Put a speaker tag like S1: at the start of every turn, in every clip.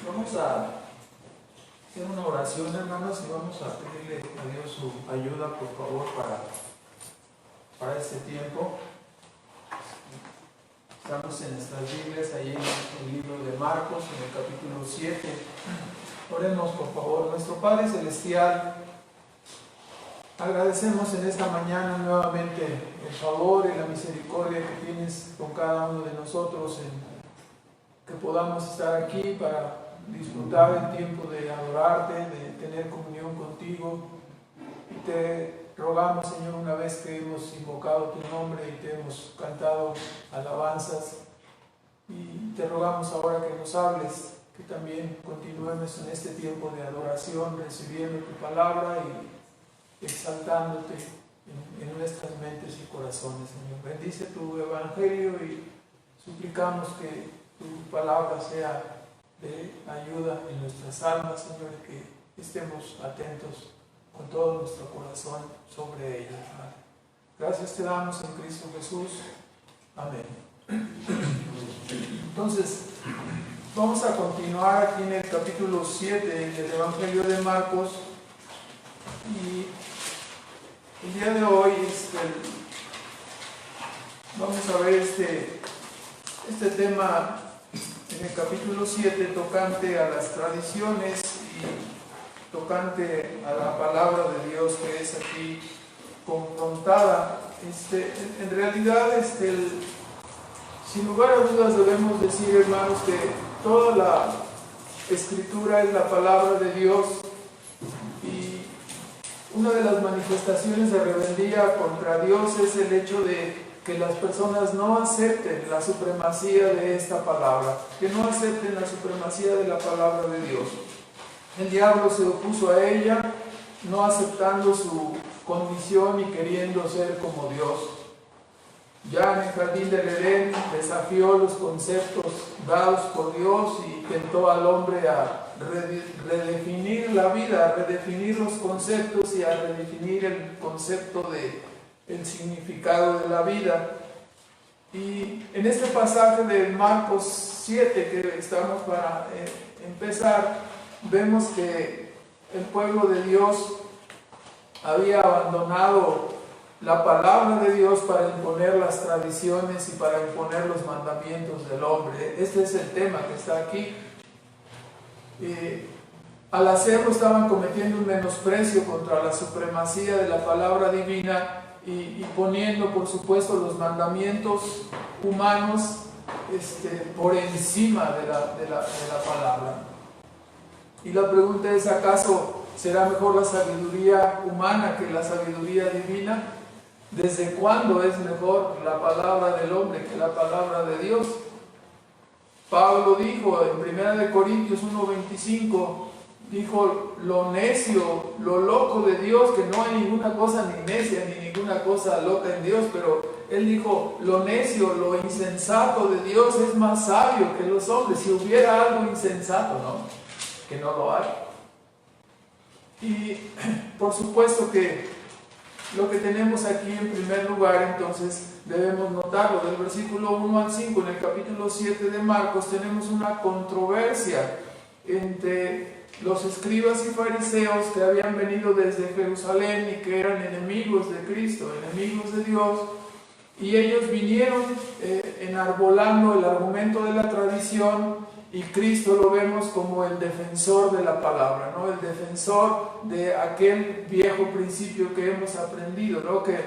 S1: Vamos a hacer una oración, hermanos, y vamos a pedirle a Dios su ayuda, por favor, para este tiempo. Estamos en nuestras Biblias, ahí en el libro de Marcos, en el capítulo 7. Oremos, por favor. Nuestro Padre Celestial, agradecemos en esta mañana nuevamente el favor y la misericordia que tienes con cada uno de nosotros, en que podamos estar aquí para disfrutar el tiempo de adorarte, de tener comunión contigo. Y te rogamos, Señor, una vez que hemos invocado tu nombre y te hemos cantado alabanzas, y te rogamos ahora que nos hables, que también continuemos en este tiempo de adoración, recibiendo tu palabra y exaltándote en nuestras mentes y corazones, Señor. Bendice tu evangelio y suplicamos que tu palabra sea de ayuda en nuestras almas, Señor, que estemos atentos con todo nuestro corazón sobre ella. Gracias te damos en Cristo Jesús. Amén. Entonces, vamos a continuar aquí en el capítulo 7 del Evangelio de Marcos. Y el día de hoy vamos a ver este tema en el capítulo 7, tocante a las tradiciones y tocante a la palabra de Dios que es aquí confrontada. En realidad, sin lugar a dudas debemos decir, hermanos, que toda la Escritura es la palabra de Dios, y una de las manifestaciones de rebeldía contra Dios es el hecho de que las personas no acepten la supremacía de esta palabra, que no acepten la supremacía de la palabra de Dios. El diablo se opuso a ella, no aceptando su condición y queriendo ser como Dios. Ya en el jardín del Edén desafió los conceptos dados por Dios y tentó al hombre a redefinir la vida, a redefinir los conceptos y a redefinir el concepto el significado de la vida. Y en este pasaje de Marcos 7 que estamos para empezar, vemos que el pueblo de Dios había abandonado la palabra de Dios para imponer las tradiciones y para imponer los mandamientos del hombre. Este es el tema que está aquí. Al hacerlo estaban cometiendo un menosprecio contra la supremacía de la palabra divina y poniendo, por supuesto, los mandamientos humanos por encima de la palabra. Y la pregunta es, ¿acaso será mejor la sabiduría humana que la sabiduría divina? ¿Desde cuándo es mejor la palabra del hombre que la palabra de Dios? Pablo dijo en 1 Corintios 1:25, dijo, lo necio, lo loco de Dios, que no hay ninguna cosa ni necia ni ninguna cosa loca en Dios, pero él dijo, lo necio, lo insensato de Dios es más sabio que los hombres. Si hubiera algo insensato, ¿no? Que no lo hay. Y por supuesto que lo que tenemos aquí en primer lugar, entonces, debemos notarlo. Del versículo 1 al 5, en el capítulo 7 de Marcos, tenemos una controversia entre los escribas y fariseos que habían venido desde Jerusalén y que eran enemigos de Cristo, enemigos de Dios, y ellos vinieron enarbolando el argumento de la tradición, y Cristo lo vemos como el defensor de la palabra, ¿no? El defensor de aquel viejo principio que hemos aprendido, ¿no? Que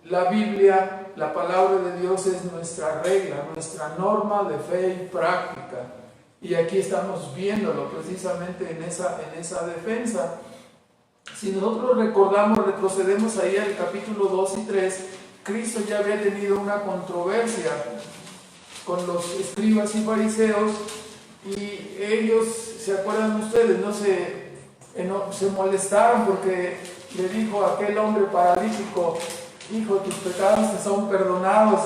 S1: la Biblia, la palabra de Dios, es nuestra regla, nuestra norma de fe y práctica. Y aquí estamos viéndolo precisamente en esa defensa. Si nosotros recordamos, retrocedemos ahí al capítulo 2 y 3, Cristo ya había tenido una controversia con los escribas y fariseos, y ellos, ¿se acuerdan ustedes? Se molestaron porque le dijo a aquel hombre paralítico, hijo, tus pecados te son perdonados.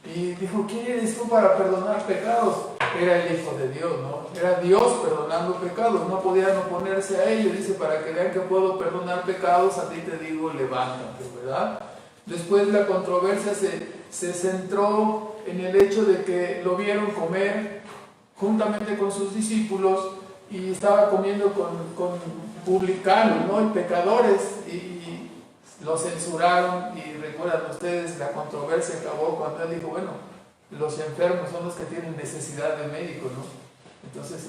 S1: Y dijo, ¿quién eres tú para perdonar pecados? Era el Hijo de Dios, ¿no? Era Dios perdonando pecados, no podían oponerse a ello. Dice, para que vean que puedo perdonar pecados, a ti te digo, levántate, ¿verdad? Después la controversia se centró en el hecho de que lo vieron comer juntamente con sus discípulos y estaba comiendo con publicanos, ¿no? Y pecadores, y lo censuraron. Y recuerdan ustedes, la controversia acabó cuando él dijo, bueno, los enfermos son los que tienen necesidad de médico, ¿no? Entonces,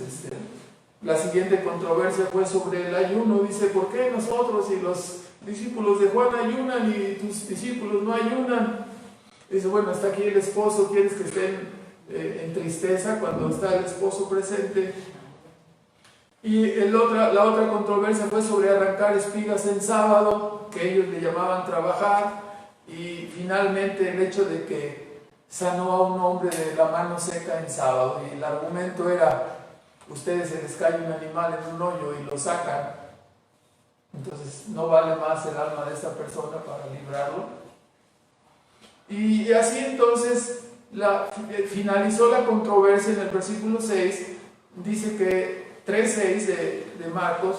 S1: la siguiente controversia fue sobre el ayuno. Dice, ¿por qué nosotros y los discípulos de Juan ayunan y tus discípulos no ayunan? Dice, bueno, está aquí el esposo, ¿quieres que estén en tristeza cuando está el esposo presente? Y la otra controversia fue sobre arrancar espigas en sábado, que ellos le llamaban trabajar, y finalmente el hecho de que sanó a un hombre de la mano seca en sábado, y el argumento era, ustedes se les cae un animal en un hoyo y lo sacan, entonces no vale más el alma de esta persona para librarlo. Y así entonces finalizó la controversia en el versículo 6, dice que 3:6 de Marcos,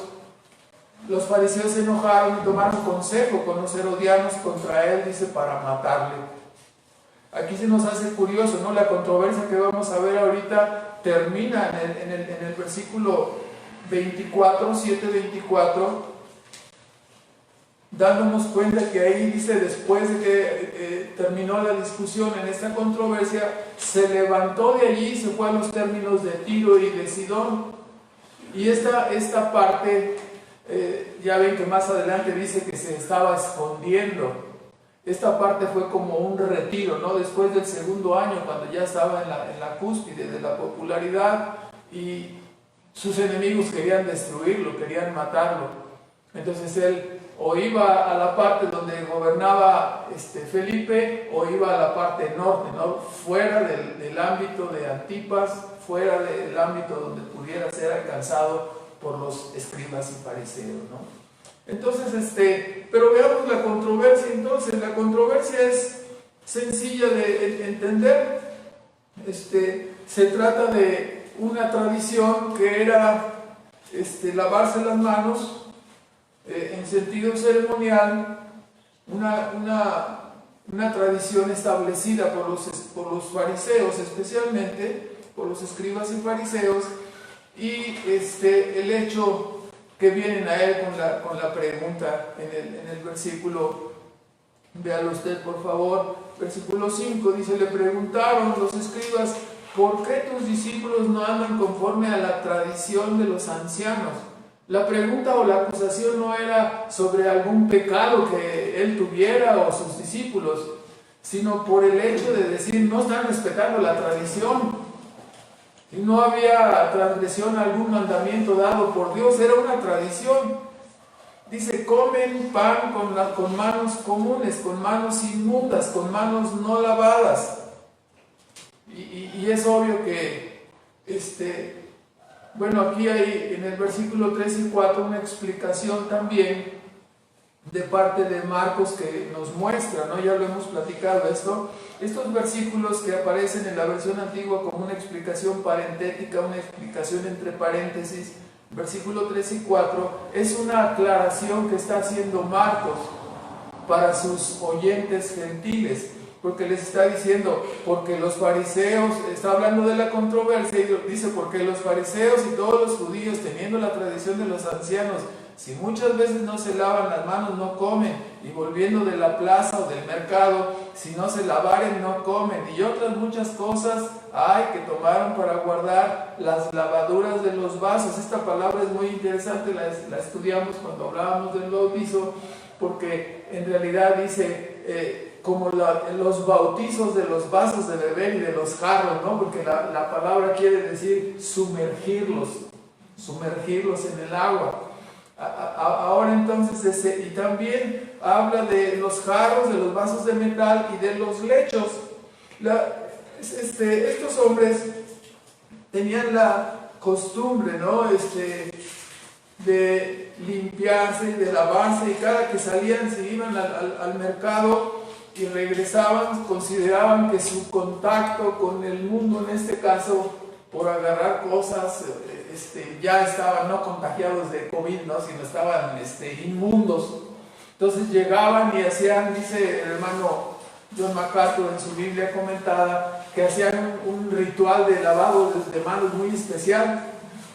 S1: los fariseos se enojaron y tomaron consejo con los herodianos contra él, dice, para matarle. Aquí se nos hace curioso, ¿no? La controversia que vamos a ver ahorita termina en el versículo 24, 7:24, dándonos cuenta que ahí dice, después de que terminó la discusión en esta controversia, se levantó de allí y se fue a los términos de Tiro y de Sidón. Y esta parte, ya ven que más adelante dice que se estaba escondiendo. Esta parte fue como un retiro, ¿no? Después del segundo año, cuando ya estaba en la cúspide de la popularidad y sus enemigos querían destruirlo, querían matarlo. Entonces él o iba a la parte donde gobernaba Felipe, o iba a la parte norte, ¿no? Fuera del ámbito de Antipas, fuera del ámbito donde pudiera ser alcanzado por los escribas y fariseos, ¿no? Entonces, pero veamos la controversia. Entonces, la controversia es sencilla de entender. Se trata de una tradición que era lavarse las manos en sentido ceremonial, una tradición establecida por los fariseos, especialmente por los escribas y fariseos, y el hecho que vienen a él con la pregunta en el versículo, véalo usted por favor, versículo 5, dice, le preguntaron los escribas, ¿por qué tus discípulos no andan conforme a la tradición de los ancianos? La pregunta o la acusación no era sobre algún pecado que él tuviera o sus discípulos, sino por el hecho de decir, no están respetando la tradición. Y no había transgresión a algún mandamiento dado por Dios, era una tradición. Dice, comen pan con manos comunes, con manos inmundas, con manos no lavadas. Y es obvio que, bueno, aquí hay en el versículo 3 y 4 una explicación también de parte de Marcos que nos muestra, ¿no? Ya lo hemos platicado esto. Estos versículos que aparecen en la versión antigua como una explicación parentética, una explicación entre paréntesis, versículo 3 y 4, es una aclaración que está haciendo Marcos para sus oyentes gentiles, porque les está diciendo, porque los fariseos, está hablando de la controversia, y dice, porque los fariseos y todos los judíos, teniendo la tradición de los ancianos, si muchas veces no se lavan las manos, no comen, y volviendo de la plaza o del mercado, si no se lavaren, no comen, y otras muchas cosas hay que tomaron para guardar las lavaduras de los vasos. Esta palabra es muy interesante, la estudiamos cuando hablábamos del bautizo, porque en realidad dice, como los bautizos de los vasos de beber y de los jarros, ¿no? Porque la palabra quiere decir sumergirlos en el agua. Ahora entonces, y también habla de los jarros, de los vasos de metal y de los lechos. Estos hombres tenían la costumbre, ¿no? De limpiarse, de lavarse, y cada que salían, se iban al mercado y regresaban, consideraban que su contacto con el mundo, en este caso, por agarrar cosas, ya estaban no contagiados de COVID, ¿no? Sino estaban inmundos. Entonces llegaban y hacían, dice el hermano John MacArthur en su Biblia comentada, que hacían un ritual de lavado de manos muy especial,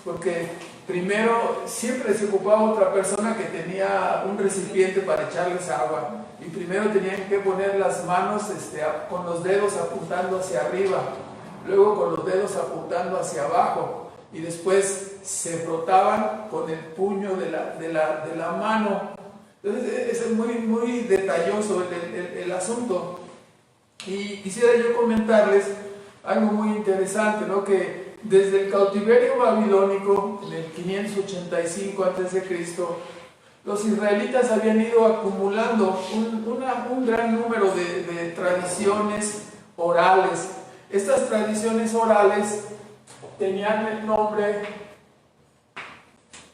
S1: porque primero siempre se ocupaba otra persona que tenía un recipiente para echarles agua, y primero tenían que poner las manos con los dedos apuntando hacia arriba, luego con los dedos apuntando hacia abajo, y después se frotaban con el puño de la mano. Entonces es muy detalloso el asunto. Y quisiera yo comentarles algo muy interesante, ¿no? Que desde el cautiverio babilónico, en el 585 a.C., los israelitas habían ido acumulando un gran número de tradiciones orales. Estas tradiciones orales tenían el nombre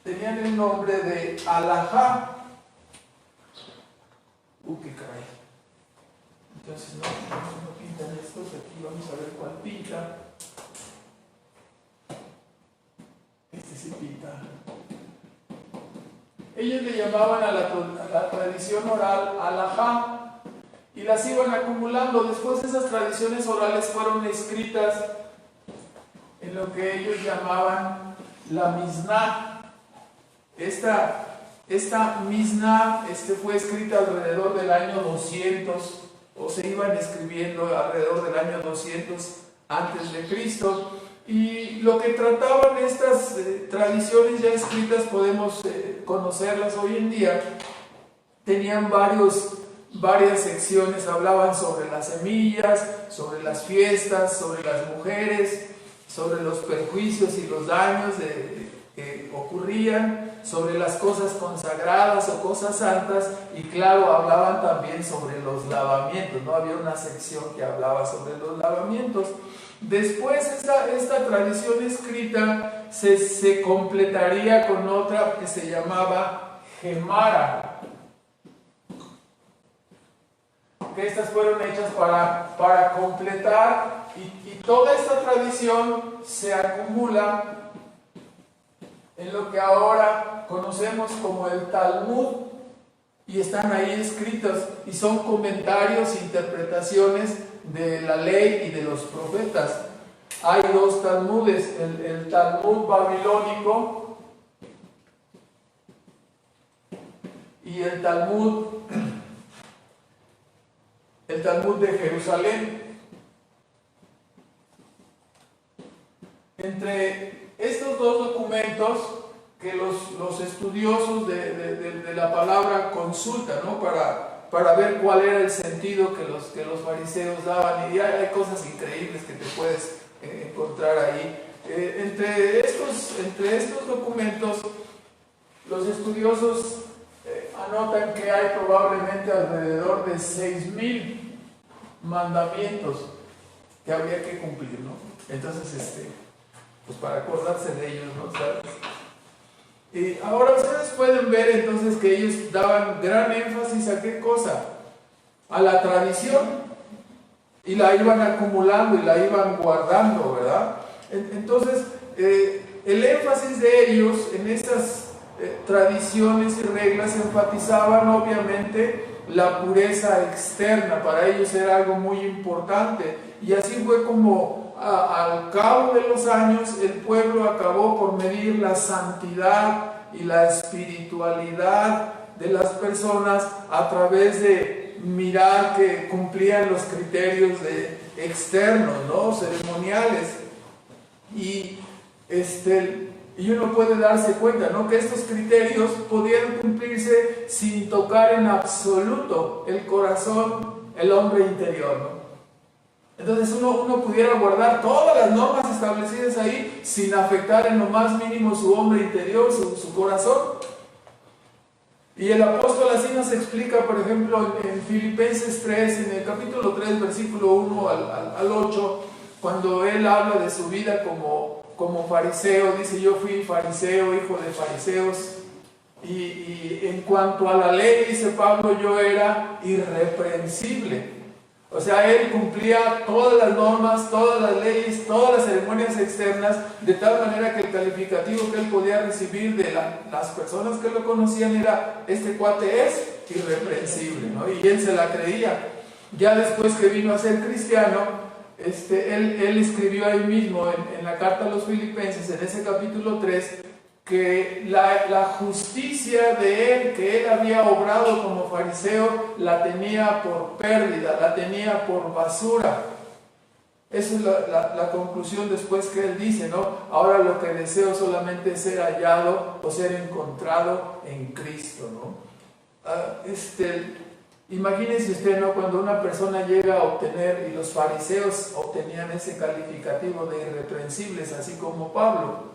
S1: de alajá. Qué caray. Entonces no pintan estos, aquí vamos a ver cuál pinta. Este sí pinta. Ellos le llamaban a la tradición oral alajá y las iban acumulando. Después esas tradiciones orales fueron escritas en lo que ellos llamaban la Misná. Esta Misná fue escrita alrededor del año 200, o se iban escribiendo alrededor del año 200 antes de Cristo. Y lo que trataban estas tradiciones ya escritas, podemos conocerlas hoy en día, tenían varias secciones. Hablaban sobre las semillas, sobre las fiestas, sobre las mujeres, sobre los perjuicios y los daños que ocurrían, sobre las cosas consagradas o cosas santas, y claro, hablaban también sobre los lavamientos, ¿no? Había una sección que hablaba sobre los lavamientos. Después esta tradición escrita se completaría con otra que se llamaba Gemara, que estas fueron hechas para completar, y toda esta tradición se acumula en lo que ahora conocemos como el Talmud, y están ahí escritos, y son comentarios e interpretaciones de la ley y de los profetas. Hay dos Talmudes, el Talmud babilónico y el Talmud de Jerusalén. Entre estos dos documentos que los estudiosos de la palabra consultan, ¿no? para ver cuál era el sentido que los fariseos daban, y hay cosas increíbles que te puedes encontrar ahí. Entre estos documentos, los estudiosos anotan que hay probablemente alrededor de 6,000 mandamientos que habría que cumplir, ¿no? Entonces, pues para acordarse de ellos, ¿no? ¿Sabes? Y ahora ustedes pueden ver entonces que ellos daban gran énfasis a qué cosa, a la tradición, y la iban acumulando y la iban guardando, ¿verdad? Entonces el énfasis de ellos en estas tradiciones y reglas enfatizaban obviamente la pureza externa. Para ellos era algo muy importante, y así fue como al cabo de los años el pueblo acabó por medir la santidad y la espiritualidad de las personas a través de mirar que cumplían los criterios externos, ¿no? Ceremoniales, y uno puede darse cuenta, ¿no? Que estos criterios podían cumplirse sin tocar en absoluto el corazón, el hombre interior, ¿no? Entonces uno pudiera guardar todas las normas establecidas ahí sin afectar en lo más mínimo su hombre interior, su corazón. Y el apóstol así nos explica, por ejemplo, en Filipenses 3, en el capítulo 3, versículo 1 al 8, cuando él habla de su vida como fariseo. Dice: yo fui fariseo, hijo de fariseos, y en cuanto a la ley, dice Pablo, yo era irreprensible. O sea, él cumplía todas las normas, todas las leyes, todas las ceremonias externas, de tal manera que el calificativo que él podía recibir de las personas que lo conocían era: este cuate es irreprensible, ¿no? Y él se la creía. Ya después que vino a ser cristiano, él escribió ahí mismo en la carta a los Filipenses, en ese capítulo 3, que la justicia de él, que él había obrado como fariseo, la tenía por pérdida, la tenía por basura. Esa es la conclusión después que él dice, ¿no? Ahora lo que deseo solamente es ser hallado o ser encontrado en Cristo, ¿no? Imagínense usted, ¿no? Cuando una persona llega a obtener, y los fariseos obtenían ese calificativo de irreprensibles, así como Pablo.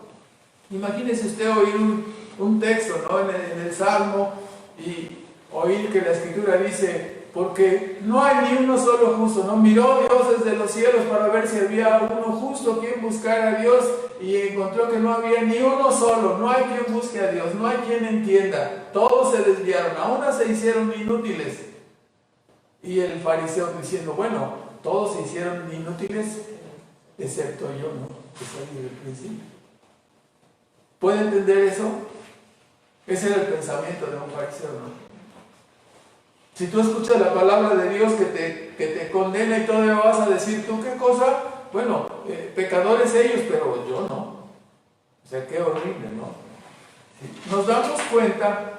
S1: Imagínese usted oír un texto, ¿no? en el Salmo, y oír que la Escritura dice, porque no hay ni uno solo justo, ¿no? Miró Dios desde los cielos para ver si había uno justo quien buscara a Dios, y encontró que no había ni uno solo, no hay quien busque a Dios, no hay quien entienda, todos se desviaron, aún se hicieron inútiles. Y el fariseo diciendo, bueno, todos se hicieron inútiles, excepto yo, ¿no? Que soy del principio. ¿Puede entender eso? Ese era el pensamiento de un fariseo, ¿no? Si tú escuchas la palabra de Dios que te condena y todavía vas a decir, ¿tú qué cosa? Bueno, pecadores ellos, pero yo no. O sea, qué horrible, ¿no? Nos damos cuenta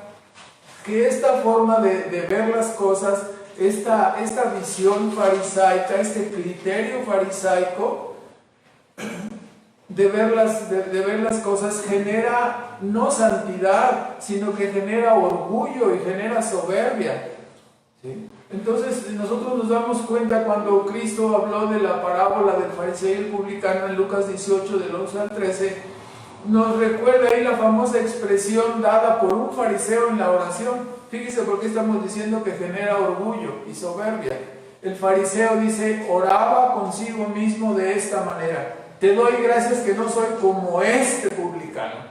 S1: que esta forma de ver las cosas, esta visión farisaica, este criterio farisaico de ver las cosas genera no santidad, sino que genera orgullo y genera soberbia. ¿Sí? Entonces nosotros nos damos cuenta cuando Cristo habló de la parábola del fariseo y el publicano en Lucas 18 del 11 al 13, nos recuerda ahí la famosa expresión dada por un fariseo en la oración. Fíjese por qué estamos diciendo que genera orgullo y soberbia. El fariseo dice, oraba consigo mismo de esta manera: te doy gracias que no soy como este publicano.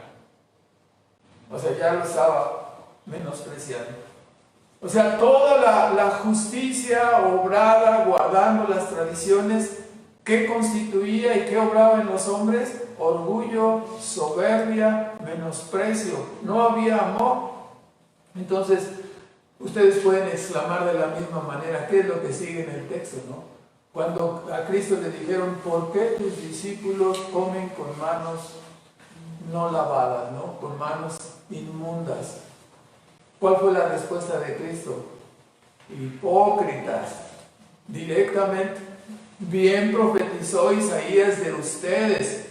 S1: O sea, ya lo estaba menospreciando. O sea, toda la justicia obrada, guardando las tradiciones, ¿qué constituía y qué obraba en los hombres? Orgullo, soberbia, menosprecio. No había amor. Entonces, ustedes pueden exclamar de la misma manera, ¿qué es lo que sigue en el texto, no? Cuando a Cristo le dijeron, ¿por qué tus discípulos comen con manos no lavadas, ¿no? Con manos inmundas? ¿Cuál fue la respuesta de Cristo? Hipócritas. Directamente, bien profetizó Isaías de ustedes.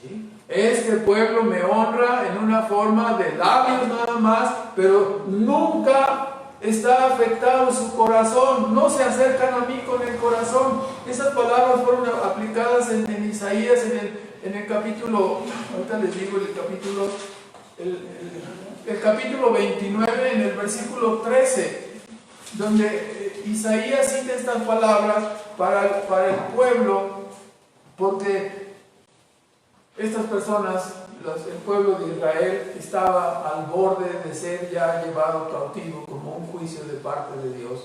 S1: ¿Sí? Este pueblo me honra en una forma de labios nada más, pero nunca está afectado su corazón, no se acercan a mí con el corazón. Esas palabras fueron aplicadas en Isaías en el capítulo, ahorita les digo el capítulo, el capítulo 29, en el versículo 13, donde Isaías cita estas palabras para el pueblo, porque estas personas, el pueblo de Israel, estaba al borde de ser ya llevado cautivo como un juicio de parte de Dios.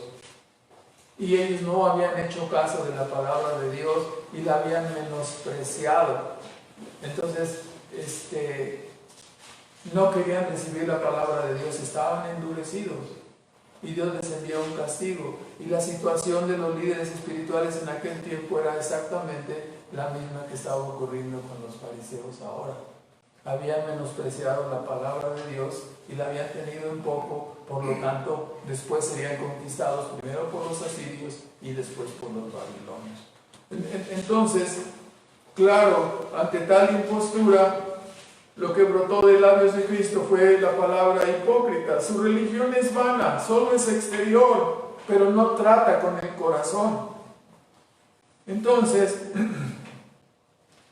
S1: Y ellos no habían hecho caso de la palabra de Dios y la habían menospreciado. Entonces, no querían recibir la palabra de Dios, estaban endurecidos. Y Dios les envió un castigo. Y la situación de los líderes espirituales en aquel tiempo era exactamente la misma que estaba ocurriendo con los fariseos ahora. Habían menospreciado la palabra de Dios y la habían tenido en poco, por lo tanto después serían conquistados primero por los asirios y después por los babilonios. Entonces, claro, ante tal impostura, lo que brotó de labios de Cristo fue la palabra hipócrita. Su religión es vana, solo es exterior, pero no trata con el corazón. Entonces,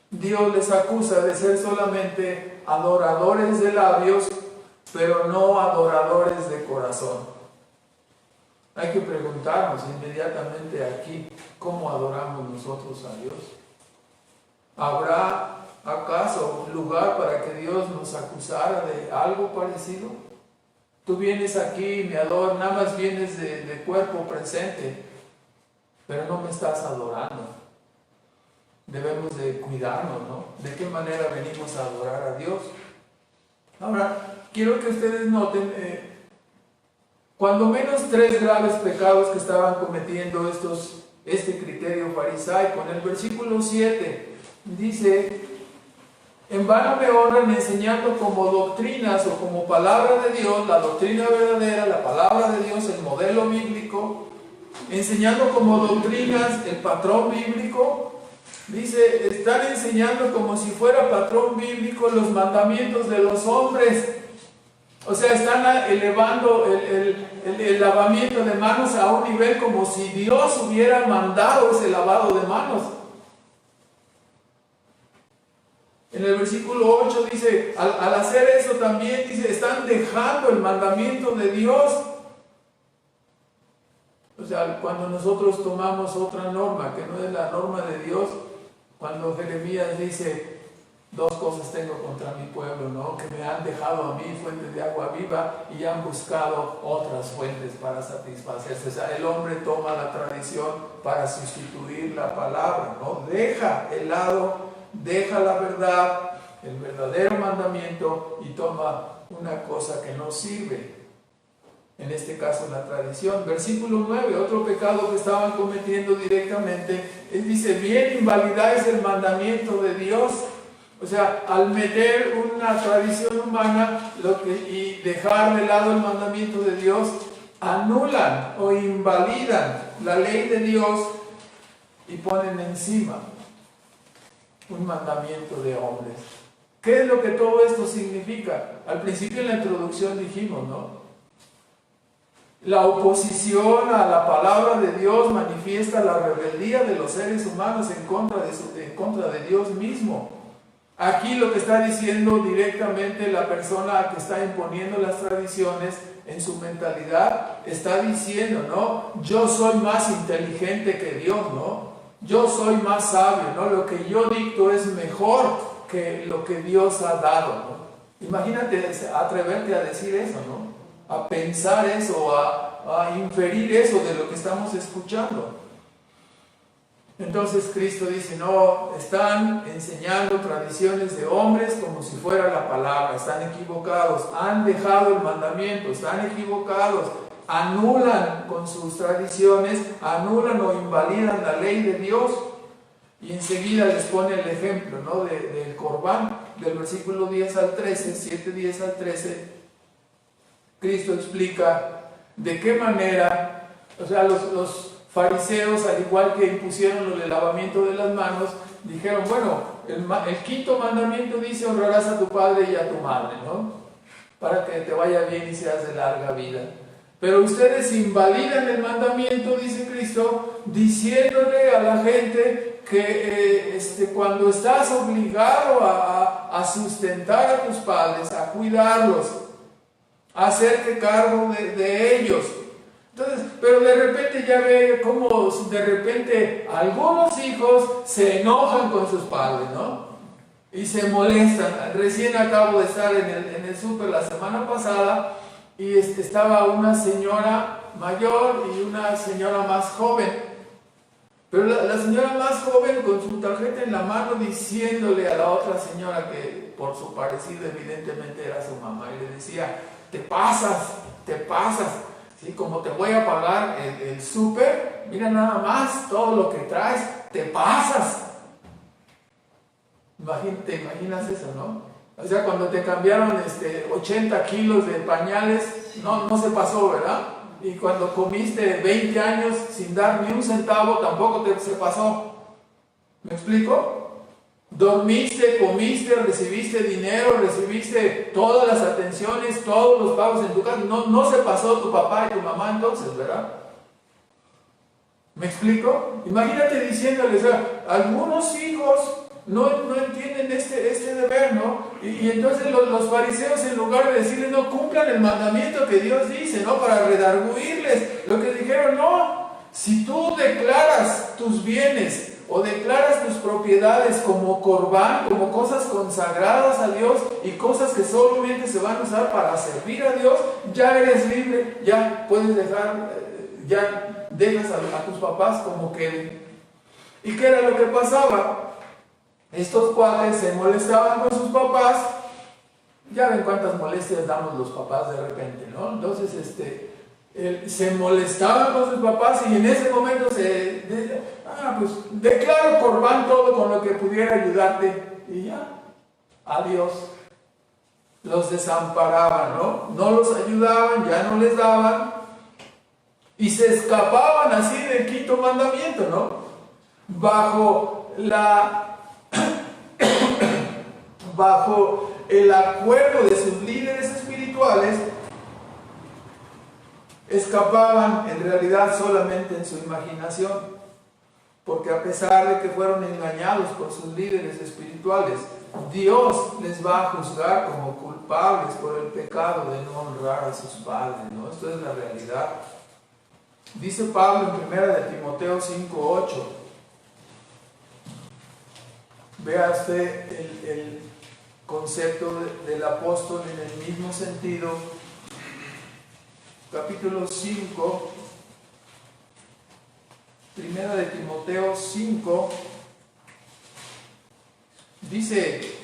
S1: Dios les acusa de ser solamente adoradores de labios, pero no adoradores de corazón. Hay que preguntarnos inmediatamente aquí, ¿cómo adoramos nosotros a Dios? ¿Habrá acaso lugar para que Dios nos acusara de algo parecido? Tú vienes aquí y me adoras, nada más vienes de cuerpo presente, pero no me estás adorando. Debemos de cuidarnos, ¿no? ¿De qué manera venimos a adorar a Dios? Ahora, quiero que ustedes noten, cuando menos 3 graves pecados que estaban cometiendo este criterio farisaico. En el versículo 7 dice: en vano me honran enseñando como doctrinas o como palabra de Dios, la doctrina verdadera, la palabra de Dios, el modelo bíblico, enseñando como doctrinas el patrón bíblico. Dice, están enseñando como si fuera patrón bíblico los mandamientos de los hombres. O sea, están elevando el lavamiento de manos a un nivel como si Dios hubiera mandado ese lavado de manos. En el versículo 8 dice, al hacer eso también, dice, están dejando el mandamiento de Dios. O sea, cuando nosotros tomamos otra norma que no es la norma de Dios, cuando Jeremías dice, dos cosas tengo contra mi pueblo, ¿no? Que me han dejado a mí fuentes de agua viva y han buscado otras fuentes para satisfacerse. O sea, el hombre toma la tradición para sustituir la palabra, ¿no? Deja el lado, deja la verdad, el verdadero mandamiento, y toma una cosa que no sirve. En este caso la tradición. Versículo 9, otro pecado que estaban cometiendo directamente, dice, bien invalidáis el mandamiento de Dios. O sea, al meter una tradición humana y dejar de lado el mandamiento de Dios, anulan o invalidan la ley de Dios y ponen encima un mandamiento de hombres. ¿Qué es lo que todo esto significa? Al principio en la introducción dijimos, ¿no? La oposición a la palabra de Dios manifiesta la rebeldía de los seres humanos en contra de Dios mismo. Aquí lo que está diciendo directamente la persona que está imponiendo las tradiciones en su mentalidad, está diciendo, ¿no? Yo soy más inteligente que Dios, ¿no? Yo soy más sabio, ¿no? Lo que yo dicto es mejor que lo que Dios ha dado, ¿no? Imagínate atreverte a decir eso, ¿no? A pensar eso, a inferir eso de lo que estamos escuchando. Entonces Cristo dice, no, están enseñando tradiciones de hombres como si fuera la palabra, están equivocados, han dejado el mandamiento, están equivocados, anulan con sus tradiciones, anulan o invalidan la ley de Dios. Y enseguida les pone el ejemplo, ¿no? del Corbán, del versículo 10 al 13, 7, 10 al 13, Cristo explica de qué manera, o sea, los fariseos, al igual que impusieron el lavamiento de las manos, dijeron, bueno, el quinto mandamiento dice, honrarás a tu padre y a tu madre, ¿no? Para que te vaya bien y seas de larga vida. Pero ustedes invalidan el mandamiento, dice Cristo, diciéndole a la gente que cuando estás obligado a sustentar a tus padres, a cuidarlos, a hacerte cargo de ellos. Entonces, pero de repente ya ve cómo de repente algunos hijos se enojan con sus padres, ¿no? Y se molestan. Recién acabo de estar en el súper la semana pasada y estaba una señora mayor y una señora más joven. Pero la señora más joven con su tarjeta en la mano diciéndole a la otra señora, que por su parecido evidentemente era su mamá, y le decía, te pasas, ¿sí? Como te voy a pagar el súper, mira nada más todo lo que traes, te pasas. ¿Te imaginas eso, no? O sea, cuando te cambiaron 80 kilos de pañales, no se pasó, ¿verdad? Y cuando comiste 20 años sin dar ni un centavo, tampoco se pasó. ¿Me explico? Dormiste, comiste, recibiste dinero, recibiste todas las atenciones, todos los pagos en tu casa. No se pasó tu papá y tu mamá entonces, ¿verdad? ¿Me explico? Imagínate diciéndoles, o sea, algunos hijos no entienden este deber, ¿no? Y entonces los fariseos, en lugar de decirles, no cumplan el mandamiento que Dios dice, ¿no? Para redarguirles, lo que dijeron, no, si tú declaras tus bienes o declaras tus propiedades como corbán, como cosas consagradas a Dios y cosas que solamente se van a usar para servir a Dios, ya eres libre, ya puedes dejar, ya dejas a tus papás como queden. ¿Y qué era lo que pasaba? Estos cuates se molestaban con sus papás. Ya ven cuántas molestias damos los papás de repente, ¿no? Entonces, se molestaban con sus papás y en ese momento pues declaro Corbán todo con lo que pudiera ayudarte y ya, adiós. Los desamparaban, ¿no? No los ayudaban, ya no les daban y se escapaban así del quinto mandamiento, ¿no? Bajo el acuerdo de sus líderes espirituales, escapaban en realidad solamente en su imaginación, porque a pesar de que fueron engañados por sus líderes espirituales, Dios les va a juzgar como culpables por el pecado de no honrar a sus padres, ¿no? Esto es la realidad. Dice Pablo en 1 de Timoteo 5:8. Vea usted el concepto del apóstol en el mismo sentido. Capítulo 5, 1 de Timoteo 5, dice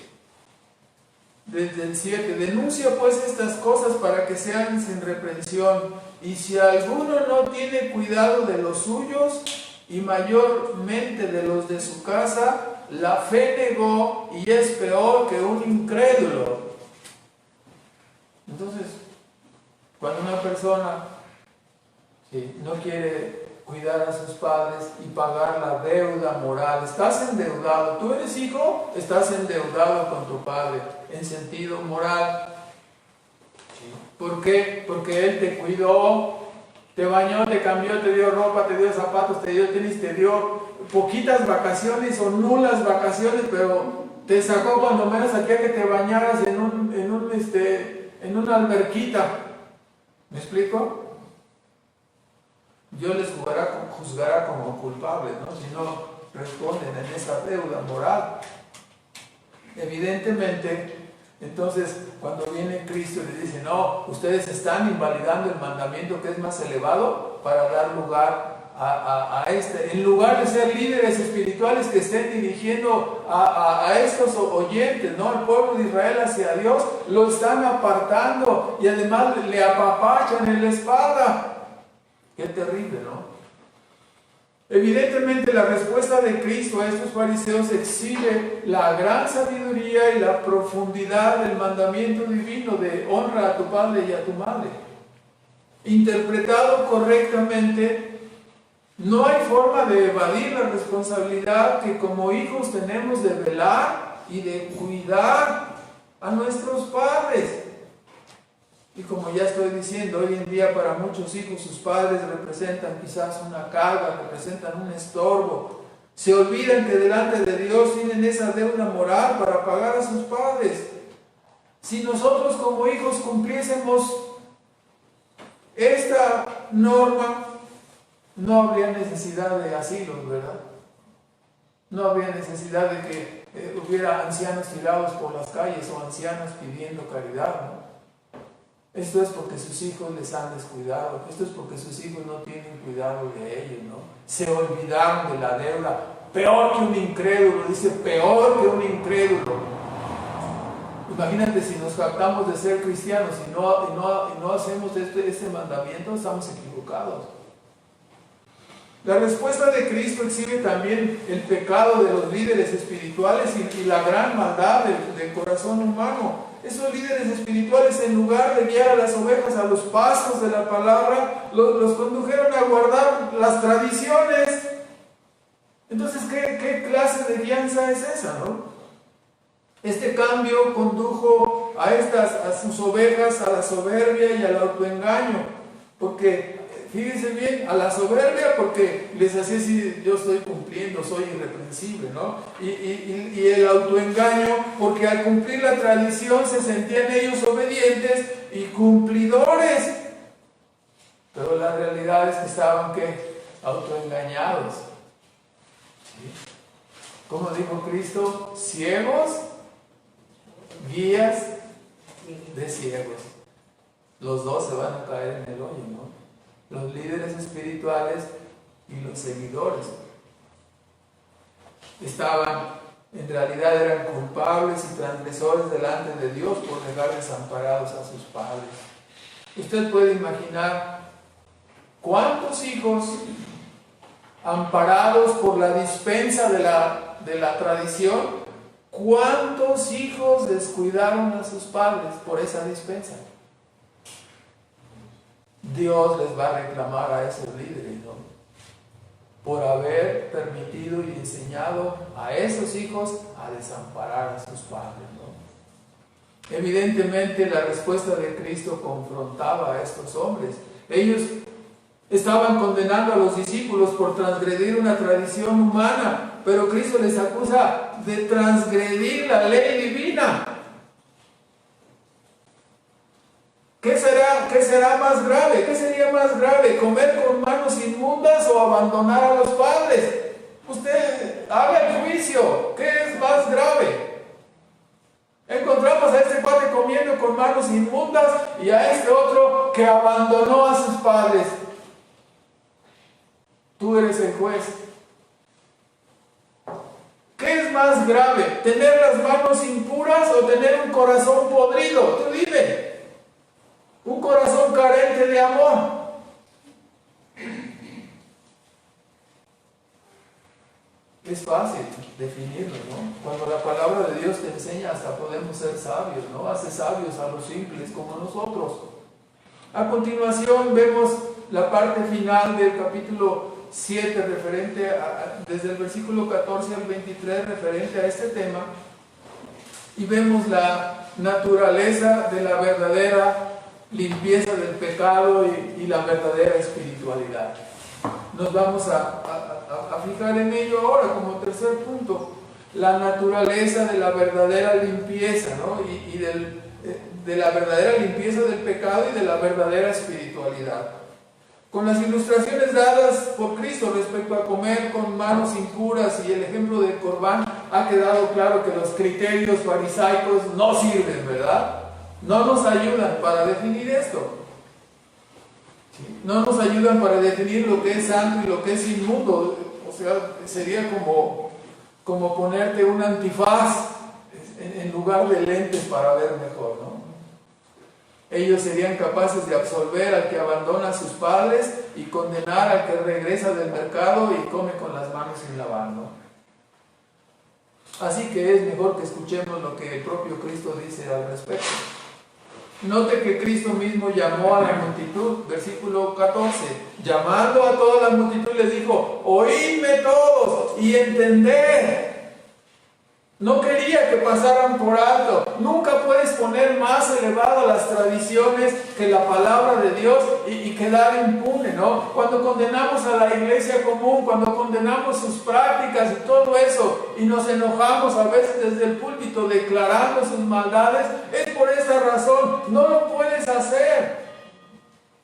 S1: desde el 7: denuncia pues estas cosas para que sean sin reprensión, y si alguno no tiene cuidado de los suyos, y mayormente de los de su casa, la fe negó y es peor que un incrédulo. Entonces, cuando una persona no quiere cuidar a sus padres y pagar la deuda moral, estás endeudado. Tú eres hijo, estás endeudado con tu padre en sentido moral. ¿Por qué? Porque él te cuidó, te bañó, te cambió, te dio ropa, te dio zapatos, te dio tenis, te dio poquitas vacaciones o nulas vacaciones, pero te sacó cuando menos aquí a que te bañaras en una alberquita. ¿Me explico? Dios les juzgará como culpables, ¿no? Si no responden en esa deuda moral. Evidentemente, entonces, cuando viene Cristo y les dice, no, ustedes están invalidando el mandamiento que es más elevado para dar lugar a este, en lugar de ser líderes espirituales que estén dirigiendo a estos oyentes, ¿no? Al pueblo de Israel hacia Dios, lo están apartando y además le apapachan en la espalda. Qué terrible, ¿no? Evidentemente la respuesta de Cristo a estos fariseos exhibe la gran sabiduría y la profundidad del mandamiento divino de honra a tu padre y a tu madre. Interpretado correctamente, no hay forma de evadir la responsabilidad que como hijos tenemos de velar y de cuidar a nuestros padres. Y como ya estoy diciendo, hoy en día para muchos hijos sus padres representan quizás una carga, representan un estorbo. Se olvidan que delante de Dios tienen esa deuda moral para pagar a sus padres. Si nosotros como hijos cumpliésemos esta norma, no habría necesidad de asilos, ¿verdad? No habría necesidad de que hubiera ancianos tirados por las calles o ancianos pidiendo caridad, ¿no? Esto es porque sus hijos les han descuidado. Esto es porque sus hijos no tienen cuidado de ellos, ¿no? Se olvidaron de la deuda. Peor que un incrédulo, dice, peor que un incrédulo. Imagínate si nos jactamos de ser cristianos y no hacemos este mandamiento, estamos equivocados. La respuesta de Cristo exhibe también el pecado de los líderes espirituales y la gran maldad del corazón humano. Esos líderes espirituales, en lugar de guiar a las ovejas a los pastos de la palabra, los condujeron a guardar las tradiciones. Entonces, ¿qué clase de guianza es esa, no? Este cambio condujo a sus ovejas a la soberbia y al autoengaño, porque fíjense bien, a la soberbia porque les hacía decir, yo estoy cumpliendo, soy irreprensible, ¿no? Y el autoengaño porque al cumplir la tradición se sentían ellos obedientes y cumplidores. Pero la realidad es que estaban, ¿qué? Autoengañados. ¿Sí? Como dijo Cristo, ciegos, guías de ciegos. Los dos se van a caer en el hoyo, ¿no? Los líderes espirituales y los seguidores en realidad eran culpables y transgresores delante de Dios por dejar desamparados a sus padres. Usted puede imaginar ¿Cuántos hijos, amparados por la dispensa de la tradición, cuántos hijos descuidaron a sus padres por esa dispensa? Dios les va a reclamar a esos líderes, ¿no? Por haber permitido y enseñado a esos hijos a desamparar a sus padres, ¿no? Evidentemente la respuesta de Cristo confrontaba a estos hombres. Ellos estaban condenando a los discípulos por transgredir una tradición humana, pero Cristo les acusa de transgredir la ley divina. ¿Qué será más grave? ¿Qué sería más grave? ¿Comer con manos inmundas o abandonar a los padres? Usted haga el juicio. ¿Qué es más grave? Encontramos a este padre comiendo con manos inmundas y a este otro que abandonó a sus padres. Tú eres el juez. ¿Qué es más grave? ¿Tener las manos impuras o tener un corazón podrido? Tú dime. Un corazón carente de amor. Es fácil definirlo, ¿no? Cuando la palabra de Dios te enseña, hasta podemos ser sabios, ¿no? Hace sabios a los simples como nosotros. A continuación vemos la parte final del capítulo 7, referente desde el versículo 14 al 23, referente a este tema, y vemos la naturaleza de la verdadera limpieza del pecado y la verdadera espiritualidad. Nos vamos a fijar en ello ahora como tercer punto, la naturaleza de la verdadera limpieza, ¿no? y de la verdadera limpieza del pecado y de la verdadera espiritualidad. Con las ilustraciones dadas por Cristo respecto a comer con manos impuras y el ejemplo del Corbán, ha quedado claro que los criterios farisaicos no sirven, ¿verdad? No nos ayudan para definir esto. ¿Sí? No nos ayudan para definir lo que es santo y lo que es inmundo. O sea, sería como ponerte un antifaz en lugar de lentes para ver mejor, ¿no? Ellos serían capaces de absolver al que abandona a sus padres y condenar al que regresa del mercado y come con las manos sin lavar, ¿no? Así que es mejor que escuchemos lo que el propio Cristo dice al respecto. Note que Cristo mismo llamó a la multitud, versículo 14, llamando a toda la multitud les dijo, oídme todos y entended. No quería que pasaran por alto. Nunca puedes poner más elevado las tradiciones que la palabra de Dios y quedar impune, ¿no? Cuando condenamos a la iglesia común, cuando condenamos sus prácticas y todo eso, y nos enojamos a veces desde el púlpito declarando sus maldades, es por esta razón. No lo puedes hacer.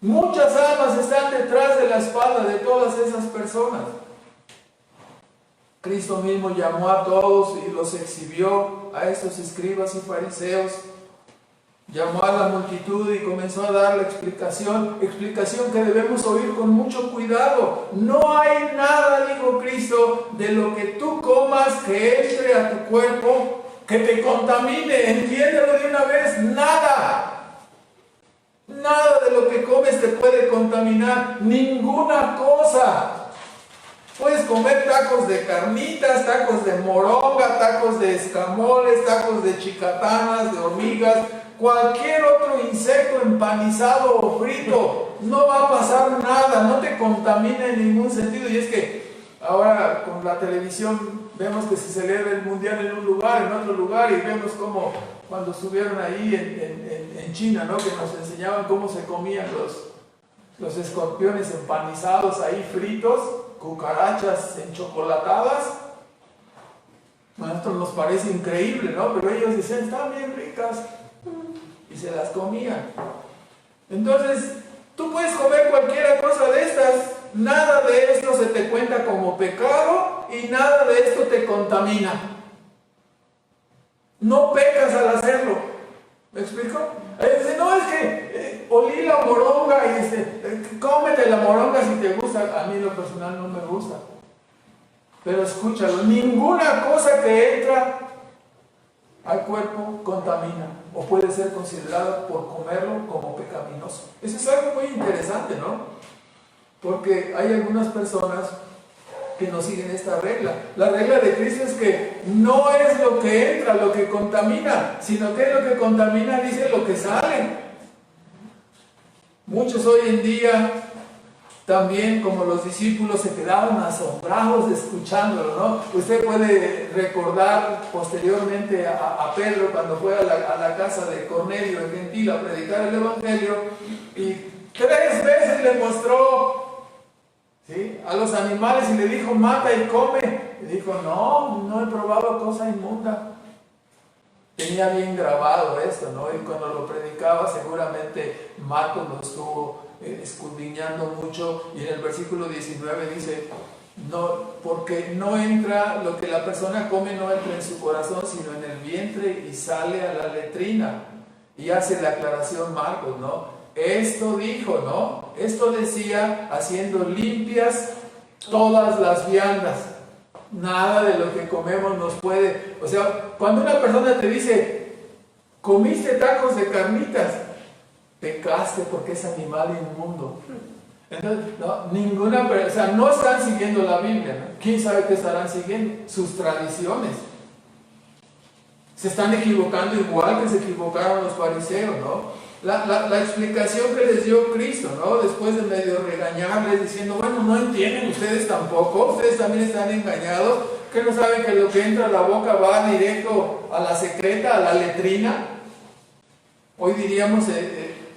S1: Muchas almas están detrás de la espalda de todas esas personas. Cristo mismo llamó a todos y los exhibió a estos escribas y fariseos. Llamó a la multitud y comenzó a dar la explicación que debemos oír con mucho cuidado. No hay nada, dijo Cristo, de lo que tú comas que entre a tu cuerpo que te contamine. Entiéndelo de una vez, nada. Nada de lo que comes te puede contaminar, ninguna cosa. Puedes comer tacos de carnitas, tacos de moronga, tacos de escamoles, tacos de chicatanas, de hormigas, cualquier otro insecto empanizado o frito. No va a pasar nada, no te contamina en ningún sentido. Y es que ahora con la televisión vemos que se celebra el mundial en un lugar, en otro lugar, y vemos como cuando estuvieron ahí en China, ¿no? Que nos enseñaban cómo se comían los escorpiones empanizados ahí fritos, cucarachas enchocolatadas. A nosotros nos parece increíble, ¿no? Pero ellos decían, están bien ricas, y se las comían. Entonces, tú puedes comer cualquier cosa de estas, nada de esto se te cuenta como pecado y nada de esto te contamina. No pecas al hacerlo. ¿Me explico? Dice, no, es que olí la moronga y cómete la moronga si te gusta. A mí en lo personal no me gusta. Pero escúchalo, ninguna cosa que entra al cuerpo contamina o puede ser considerada por comerlo como pecaminoso. Eso es algo muy interesante, ¿no? Porque hay algunas personas que no siguen esta regla. La regla de Cristo es que no es lo que entra lo que contamina, sino que es lo que contamina, dice, lo que sale. Muchos hoy en día también, como los discípulos, se quedaron asombrados escuchándolo, ¿no? Usted puede recordar posteriormente a Pedro cuando fue a la casa de Cornelio el gentil a predicar el Evangelio, y 3 veces le mostró, ¿sí?, a los animales y le dijo, mata y come. Y dijo, no he probado cosa inmunda. Tenía bien grabado esto, ¿no? Y cuando lo predicaba seguramente Marcos lo estuvo escudriñando mucho, y en el versículo 19 dice, no, porque no entra lo que la persona come, no entra en su corazón, sino en el vientre y sale a la letrina. Y hace la aclaración Marcos, ¿no? Esto dijo, ¿no? Esto decía, haciendo limpias todas las viandas. Nada de lo que comemos nos puede... O sea, cuando una persona te dice, comiste tacos de carnitas, pecaste porque es animal inmundo. Entonces, o sea, no están siguiendo la Biblia, ¿no? ¿Quién sabe qué estarán siguiendo? Sus tradiciones. Se están equivocando igual que se equivocaron los fariseos, ¿no? La explicación que les dio Cristo, ¿no? Después de medio regañarles, diciendo, bueno, no entienden ustedes tampoco, ustedes también están engañados, que no saben que lo que entra a la boca va directo a la secreta, a la letrina. Hoy diríamos,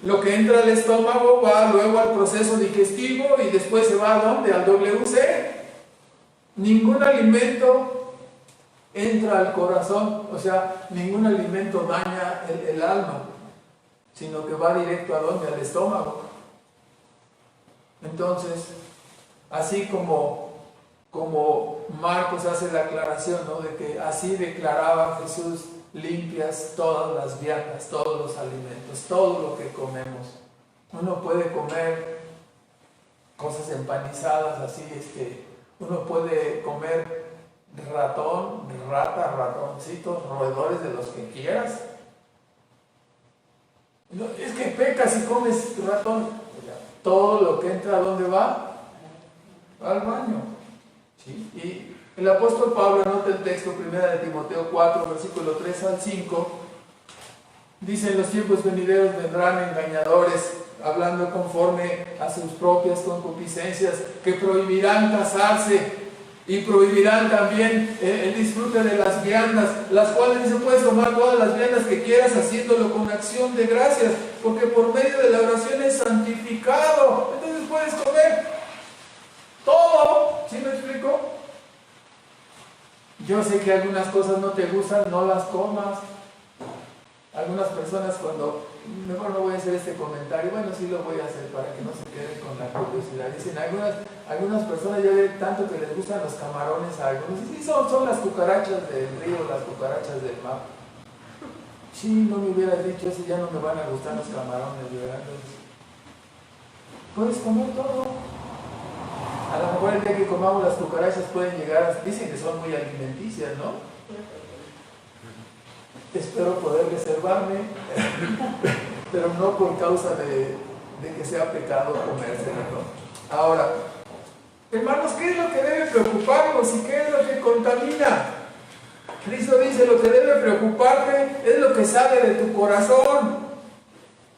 S1: lo que entra al estómago va luego al proceso digestivo y después se va ¿a dónde? Al WC. Ningún alimento entra al corazón, o sea, ningún alimento daña el alma, sino que va directo ¿a dónde? Al estómago. Entonces, así como Marcos hace la aclaración, ¿no?, de que así declaraba Jesús, limpias todas las viandas, todos los alimentos, todo lo que comemos. Uno puede comer cosas empanizadas, así, uno puede comer ratoncitos, roedores de los que quieras. No, es que pecas si comes ratón. Todo lo que entra, ¿a dónde va? Al baño. ¿Sí? Y el apóstol Pablo anota el texto 1 de Timoteo 4, versículo 3 al 5. Dice, en los tiempos venideros vendrán engañadores, hablando conforme a sus propias concupiscencias, que prohibirán casarse y prohibirán también el disfrute de las viandas, las cuales se puedes tomar todas las viandas que quieras, haciéndolo con acción de gracias, porque por medio de la oración es santificado. Entonces puedes comer todo. ¿Sí me explico? Yo sé que algunas cosas no te gustan, no las comas. Algunas personas mejor no voy a hacer este comentario, bueno, sí lo voy a hacer para que no se queden con la curiosidad. Dicen, algunas personas ya ven tanto que les gustan los camarones a algunos, y sí, son las cucarachas del río, las cucarachas del mar. Sí, no me hubieras dicho eso, ya no me van a gustar los camarones, ¿verdad? Entonces, puedes comer todo. A lo mejor el día que comamos las cucarachas pueden llegar dicen que son muy alimenticias, ¿no? Espero poder reservarme, pero no por causa de que sea pecado comérselo, ¿no? Ahora, hermanos, ¿qué es lo que debe preocuparnos y qué es lo que contamina? Cristo dice, lo que debe preocuparte es lo que sale de tu corazón.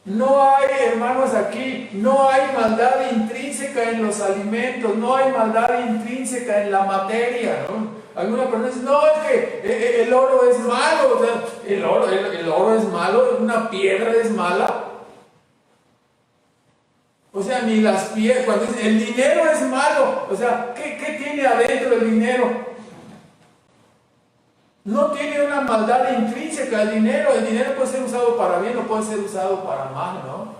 S1: No hay, hermanos, aquí, no hay maldad intrínseca en los alimentos, no hay maldad intrínseca en la materia, ¿no? Alguna persona dice, no, es que el oro es malo, o sea, el oro es malo, una piedra es mala. O sea, ni las piedras, cuando dicen, el dinero es malo, o sea, ¿qué tiene adentro el dinero? No tiene una maldad intrínseca el dinero puede ser usado para bien o puede ser usado para mal, ¿no?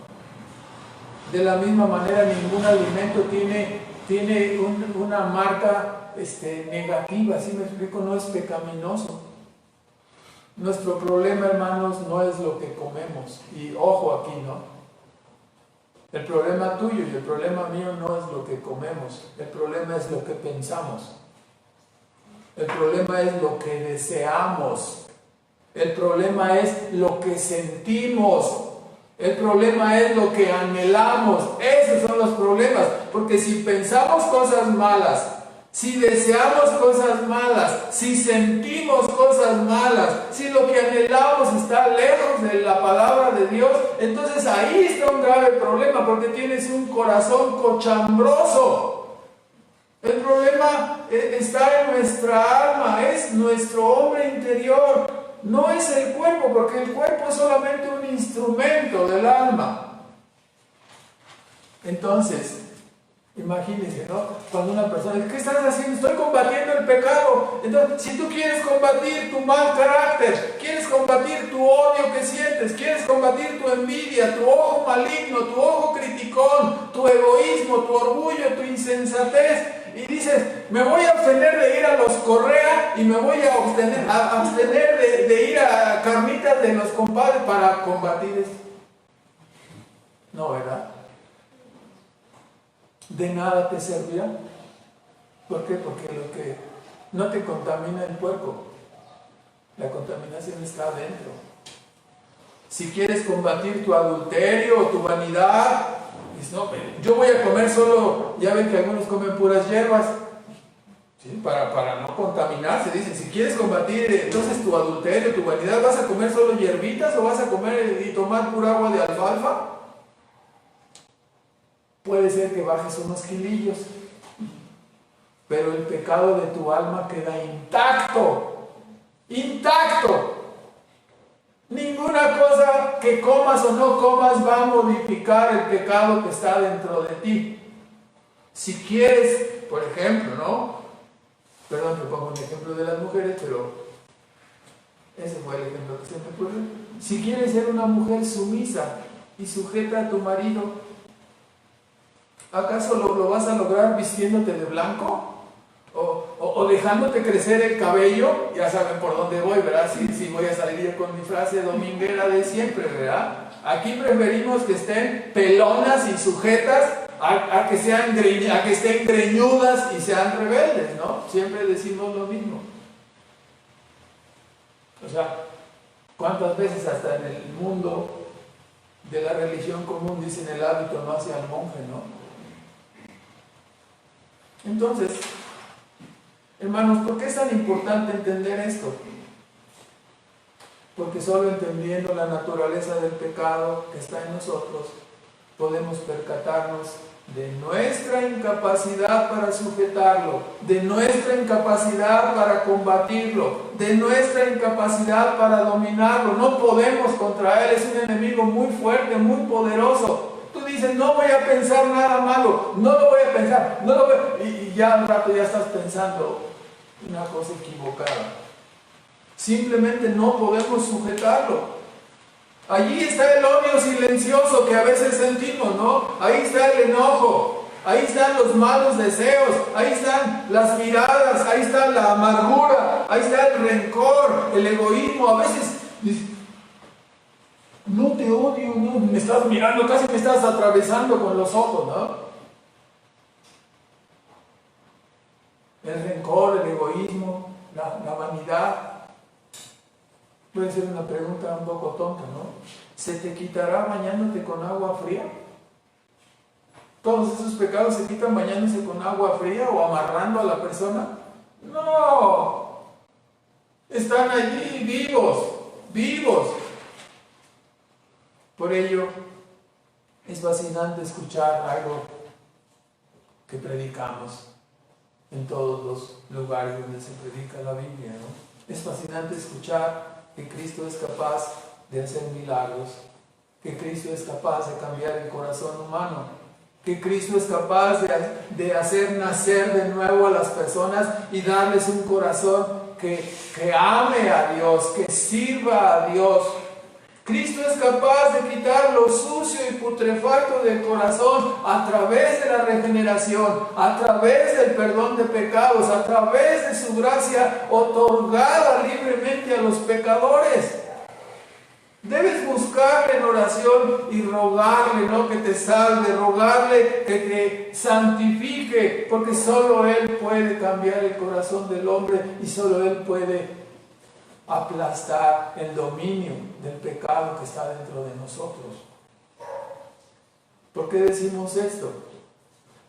S1: De la misma manera, ningún alimento tiene una marca negativa, ¿sí me explico? No es pecaminoso. Nuestro problema, hermanos, no es lo que comemos, y ojo aquí, ¿no? El problema tuyo y el problema mío no es lo que comemos, el problema es lo que pensamos. El problema es lo que deseamos. El problema es lo que sentimos. El problema es lo que anhelamos. Esos son los problemas, porque si pensamos cosas malas, si deseamos cosas malas, si sentimos cosas malas, si lo que anhelamos está lejos de la palabra de Dios, entonces ahí está un grave problema, porque tienes un corazón cochambroso. El problema está en nuestra alma, es nuestro hombre interior, no es el cuerpo, porque el cuerpo es solamente un instrumento del alma. Entonces, imagínense, ¿no? Cuando una persona dice, ¿qué estás haciendo? Estoy combatiendo el pecado. Entonces, si tú quieres combatir tu mal carácter, quieres combatir tu odio que sientes, quieres combatir tu envidia, tu ojo maligno, tu ojo criticón, tu egoísmo, tu orgullo, tu insensatez, y dices, me voy a abstener de ir a los Correa y me voy a abstener de ir a carnitas de los compadres para combatir esto. No, ¿verdad? De nada te servirá. ¿Por qué? Porque lo que no te contamina el cuerpo, la contaminación está adentro. Si quieres combatir tu adulterio o tu vanidad, dices, no, yo voy a comer solo, ya ven que algunos comen puras hierbas, ¿sí? Para no contaminarse. Dicen, si quieres combatir entonces tu adulterio, tu vanidad, ¿vas a comer solo hierbitas o vas a comer y tomar pura agua de alfalfa? Puede ser que bajes unos kilillos, pero el pecado de tu alma queda intacto, intacto. Ninguna cosa que comas o no comas va a modificar el pecado que está dentro de ti. Si quieres, por ejemplo, ¿no? Perdón, te pongo un ejemplo de las mujeres, pero ese fue el ejemplo que se me ocurrió. Si quieres ser una mujer sumisa y sujeta a tu marido, ¿acaso lo vas a lograr vistiéndote de blanco? ¿O dejándote crecer el cabello? Ya saben por dónde voy, ¿verdad? Si voy a salir con mi frase dominguera de siempre, ¿verdad? Aquí preferimos que estén pelonas y sujetas a que estén greñudas y sean rebeldes, ¿no? Siempre decimos lo mismo. O sea, ¿cuántas veces hasta en el mundo de la religión común dicen el hábito no hace al monje, ¿no? Entonces, hermanos, ¿por qué es tan importante entender esto? Porque solo entendiendo la naturaleza del pecado que está en nosotros, podemos percatarnos de nuestra incapacidad para sujetarlo, de nuestra incapacidad para combatirlo, de nuestra incapacidad para dominarlo. No podemos contra él, es un enemigo muy fuerte, muy poderoso. Tú dices, no voy a pensar nada malo, no lo voy a pensar, no lo voy a... Y ya al rato ya estás pensando una cosa equivocada. Simplemente no podemos sujetarlo. Allí está el odio silencioso que a veces sentimos, ¿no? Ahí está el enojo, ahí están los malos deseos, ahí están las miradas, ahí está la amargura, ahí está el rencor, el egoísmo. A veces no te odio, no, me estás mirando, casi me estás atravesando con los ojos, ¿no? El rencor, el egoísmo, la vanidad. Puede ser una pregunta un poco tonta, ¿no? ¿Se te quitará bañándote con agua fría? ¿Todos esos pecados se quitan bañándose con agua fría o amarrando a la persona? ¡No! Están allí vivos, vivos. Por ello, es fascinante escuchar algo que predicamos en todos los lugares donde se predica la Biblia, ¿no? Es fascinante escuchar que Cristo es capaz de hacer milagros, que Cristo es capaz de cambiar el corazón humano, que Cristo es capaz de hacer nacer de nuevo a las personas y darles un corazón que ame a Dios, que sirva a Dios. Cristo es capaz de quitar lo sucio y putrefacto del corazón a través de la regeneración, a través del perdón de pecados, a través de su gracia otorgada libremente a los pecadores. Debes buscarle en oración y rogarle, ¿no?, que te salve, rogarle que te santifique, porque solo Él puede cambiar el corazón del hombre y solo Él puede aplastar el dominio del pecado que está dentro de nosotros. ¿Por qué decimos esto?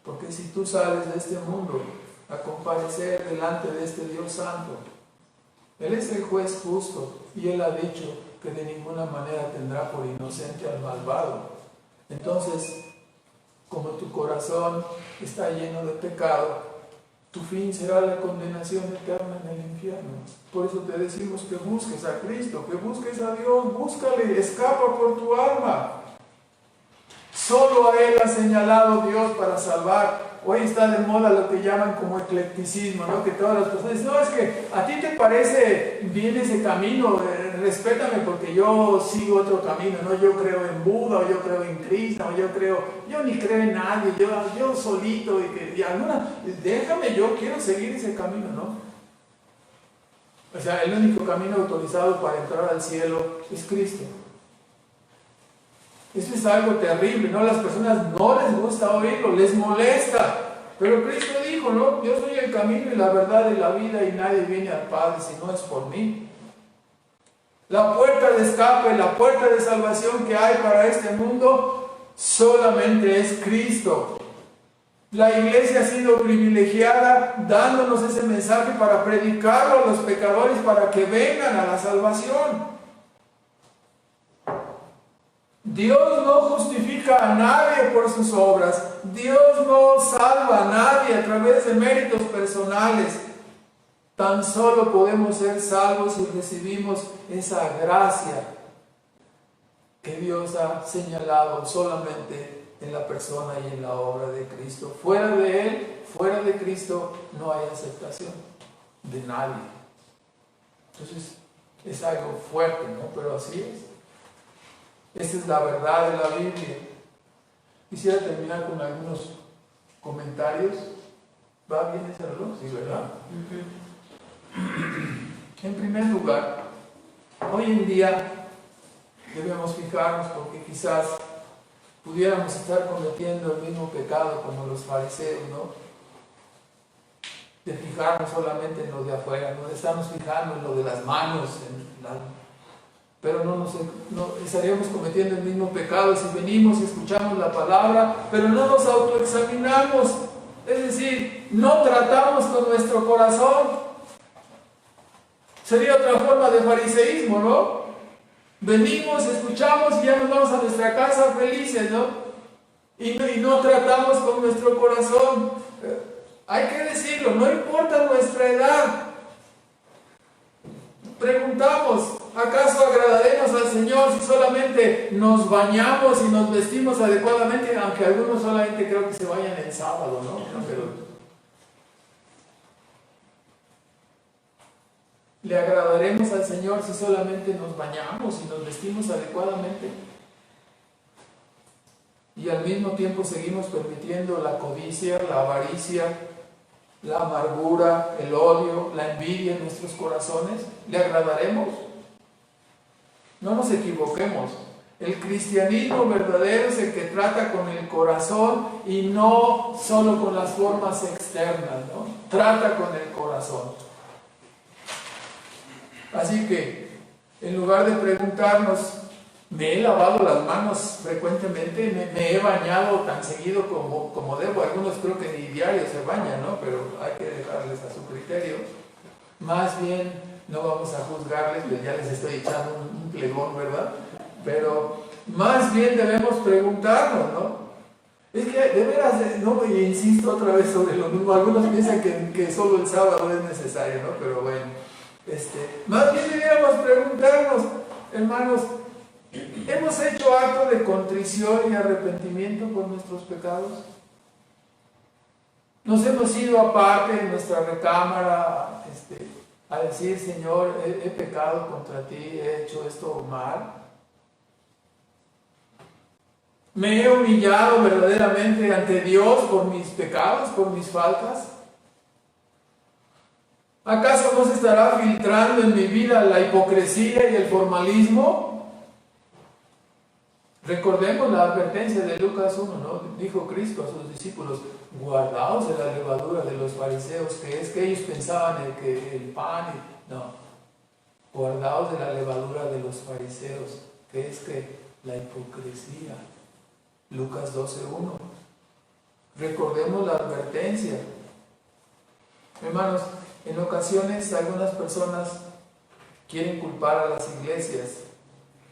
S1: Porque si tú sales de este mundo a comparecer delante de este Dios Santo, Él es el juez justo y Él ha dicho que de ninguna manera tendrá por inocente al malvado. Entonces, como tu corazón está lleno de pecado, tu fin será la condenación eterna en el infierno. Por eso te decimos que busques a Cristo, que busques a Dios, búscale, escapa por tu alma. Solo a Él ha señalado Dios para salvar. Hoy está de moda lo que llaman como eclecticismo, ¿no? Que todas las personas dicen, no, es que a ti te parece bien ese camino, respétame porque yo sigo otro camino, ¿no? Yo creo en Buda, o yo creo en Krishna, o yo ni creo en nadie, yo solito, déjame, yo quiero seguir ese camino, ¿no? O sea, el único camino autorizado para entrar al cielo es Cristo. Esto es algo terrible, ¿no? A las personas no les gusta oírlo, les molesta. Pero Cristo dijo, ¿no? Yo soy el camino y la verdad y la vida y nadie viene al Padre si no es por mí. La puerta de escape, la puerta de salvación que hay para este mundo solamente es Cristo. La iglesia ha sido privilegiada dándonos ese mensaje para predicarlo a los pecadores para que vengan a la salvación. Dios no justifica a nadie por sus obras. Dios no salva a nadie a través de méritos personales. Tan solo podemos ser salvos si recibimos esa gracia que Dios ha señalado solamente en la persona y en la obra de Cristo. Fuera de Él, fuera de Cristo, no hay aceptación de nadie. Entonces, es algo fuerte, ¿no? Pero así es. Esta es la verdad de la Biblia. Quisiera terminar con algunos comentarios. ¿Va bien ese reloj? Sí, ¿verdad? En primer lugar, hoy en día debemos fijarnos porque quizás pudiéramos estar cometiendo el mismo pecado como los fariseos, ¿no? De fijarnos solamente en lo de afuera, no de estarnos fijando en lo de las manos, pero no estaríamos cometiendo el mismo pecado si venimos y escuchamos la palabra, pero no nos autoexaminamos, es decir, no tratamos con nuestro corazón. Sería otra forma de fariseísmo, ¿no? Venimos, escuchamos y ya nos vamos a nuestra casa felices, ¿no? Y no tratamos con nuestro corazón. Hay que decirlo, no importa nuestra edad. Preguntamos, ¿acaso agradaremos al Señor si solamente nos bañamos y nos vestimos adecuadamente? Aunque algunos solamente creo que se bañan el sábado, ¿no? Pero ¿le agradaremos al Señor si solamente nos bañamos y nos vestimos adecuadamente? Y al mismo tiempo seguimos permitiendo la codicia, la avaricia, la amargura, el odio, la envidia en nuestros corazones. ¿Le agradaremos? No nos equivoquemos. El cristianismo verdadero es el que trata con el corazón y no solo con las formas externas, ¿no? Trata con el corazón. Así que, en lugar de preguntarnos, ¿me he lavado las manos frecuentemente? ¿Me he bañado tan seguido como debo? Algunos creo que ni diario se bañan, ¿no? Pero hay que dejarles a su criterio. Más bien, no vamos a juzgarles, pues ya les estoy echando un plegón, ¿verdad? Pero más bien debemos preguntarnos, ¿no? Es que de veras, no, y insisto otra vez sobre lo mismo. Algunos piensan que solo el sábado es necesario, ¿no? Pero bueno. Más bien deberíamos preguntarnos, hermanos, ¿hemos hecho acto de contrición y arrepentimiento por nuestros pecados? ¿Nos hemos ido aparte en nuestra recámara a decir, Señor, he pecado contra ti, he hecho esto mal? ¿Me he humillado verdaderamente ante Dios por mis pecados, por mis faltas? ¿Acaso no se estará filtrando en mi vida la hipocresía y el formalismo? Recordemos la advertencia de Lucas 1, ¿no? Dijo Cristo a sus discípulos, guardaos de la levadura de los fariseos, que es que ellos pensaban que el pan, no, guardaos de la levadura de los fariseos, que es que la hipocresía. Lucas 12:1. Recordemos la advertencia. Hermanos, en ocasiones algunas personas quieren culpar a las iglesias,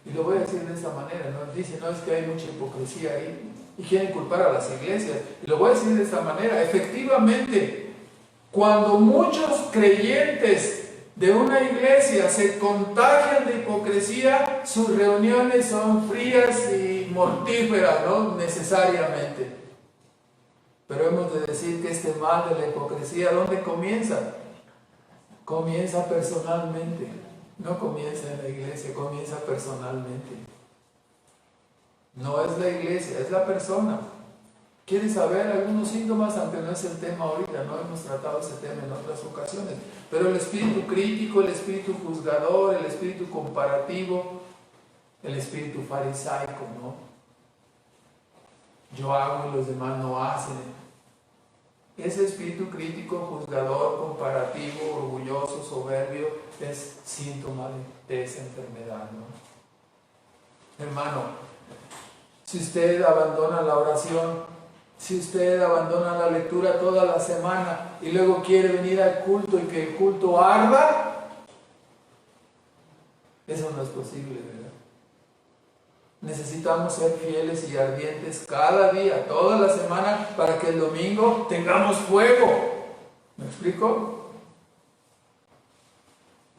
S1: y lo voy a decir de esta manera, ¿no? Dicen, no, es que hay mucha hipocresía ahí, y quieren culpar a las iglesias, y lo voy a decir de esta manera. Efectivamente, cuando muchos creyentes de una iglesia se contagian de hipocresía, sus reuniones son frías y mortíferas, ¿no? Necesariamente. Pero hemos de decir que este mal de la hipocresía, ¿dónde comienza? Comienza personalmente. No comienza en la iglesia, comienza personalmente. No es la iglesia, es la persona. ¿Quieres saber algunos síntomas? Aunque no es el tema ahorita, no hemos tratado ese tema en otras ocasiones. Pero el espíritu crítico, el espíritu juzgador, el espíritu comparativo, el espíritu farisaico, ¿no? Yo hago y los demás no hacen. Ese espíritu crítico, juzgador, comparativo, orgulloso, soberbio, es síntoma de esa enfermedad, ¿no? Hermano, si usted abandona la oración, si usted abandona la lectura toda la semana y luego quiere venir al culto y que el culto arda, eso no es posible, ¿verdad? Necesitamos ser fieles y ardientes cada día, toda la semana, para que el domingo tengamos fuego. ¿Me explico?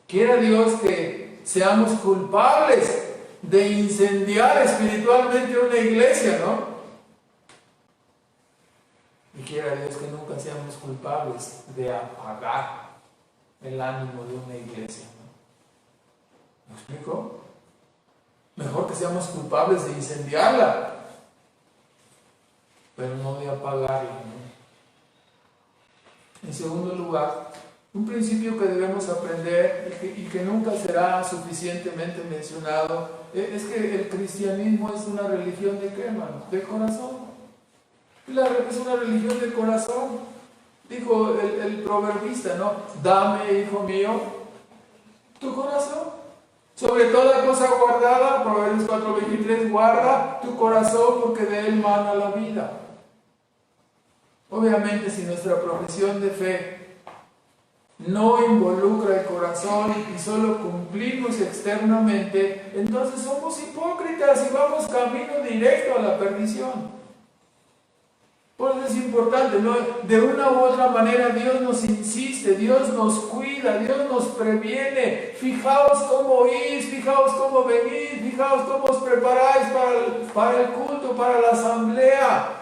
S1: Quiera Dios que seamos culpables de incendiar espiritualmente una iglesia, ¿no? Y quiera Dios que nunca seamos culpables de apagar el ánimo de una iglesia, ¿no? ¿Me explico? Mejor que seamos culpables de incendiarla, pero no de apagarla, ¿no? En segundo lugar, un principio que debemos aprender y que nunca será suficientemente mencionado, es que el cristianismo es una religión ¿de qué, hermanos? De corazón. Es una religión de corazón. Dijo el proverbista, ¿no? Dame, hijo mío, tu corazón. Sobre toda cosa guardada, Proverbios 4:23, guarda tu corazón porque de él mana la vida. Obviamente, si nuestra profesión de fe no involucra el corazón y solo cumplimos externamente, entonces somos hipócritas y vamos camino directo a la perdición. Por eso es importante, ¿no? De una u otra manera Dios nos insiste, Dios nos cuida, Dios nos previene. Fijaos cómo oís, fijaos cómo venís, fijaos cómo os preparáis para el culto, para la asamblea.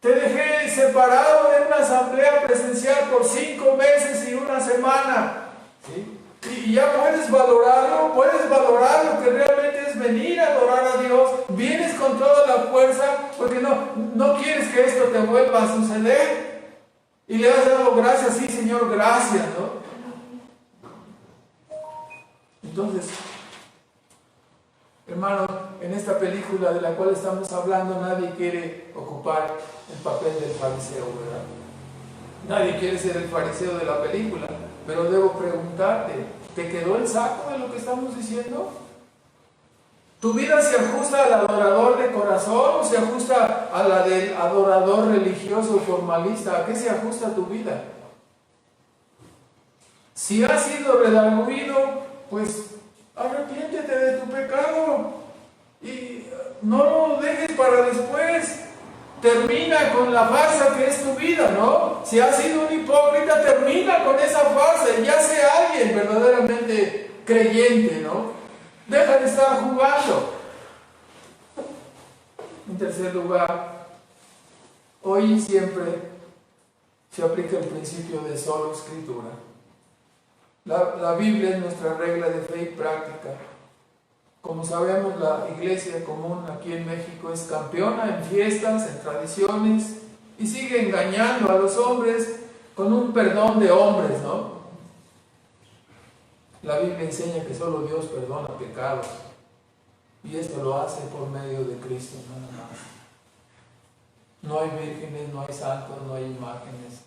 S1: Te dejé separado de una asamblea presencial por 5 meses y una semana, ¿sí? Y ya puedes valorar lo que realmente es venir a adorar a Dios. Vienes con toda la fuerza porque no quieres que esto te vuelva a suceder. Y le has dado gracias, sí Señor, gracias, ¿no? Entonces, hermano, en esta película de la cual estamos hablando, nadie quiere ocupar el papel del fariseo, ¿verdad? Nadie quiere ser el fariseo de la película. Pero debo preguntarte, ¿te quedó el saco de lo que estamos diciendo? ¿Tu vida se ajusta al adorador de corazón o se ajusta a la del adorador religioso formalista? ¿A qué se ajusta tu vida? Si has sido redarguido, pues arrepiéntete de tu pecado y no lo dejes para después. Termina con la farsa que es tu vida, ¿no? Si has sido un hipócrita, termina con esa farsa y ya sea alguien verdaderamente creyente, ¿no? Deja de estar jugando. En tercer lugar, hoy y siempre se aplica el principio de solo escritura. La Biblia es nuestra regla de fe y práctica. Como sabemos, la iglesia común aquí en México es campeona en fiestas, en tradiciones, y sigue engañando a los hombres con un perdón de hombres, ¿no? La Biblia enseña que solo Dios perdona pecados, y esto lo hace por medio de Cristo, nada más. No hay vírgenes, no hay santos, no hay imágenes.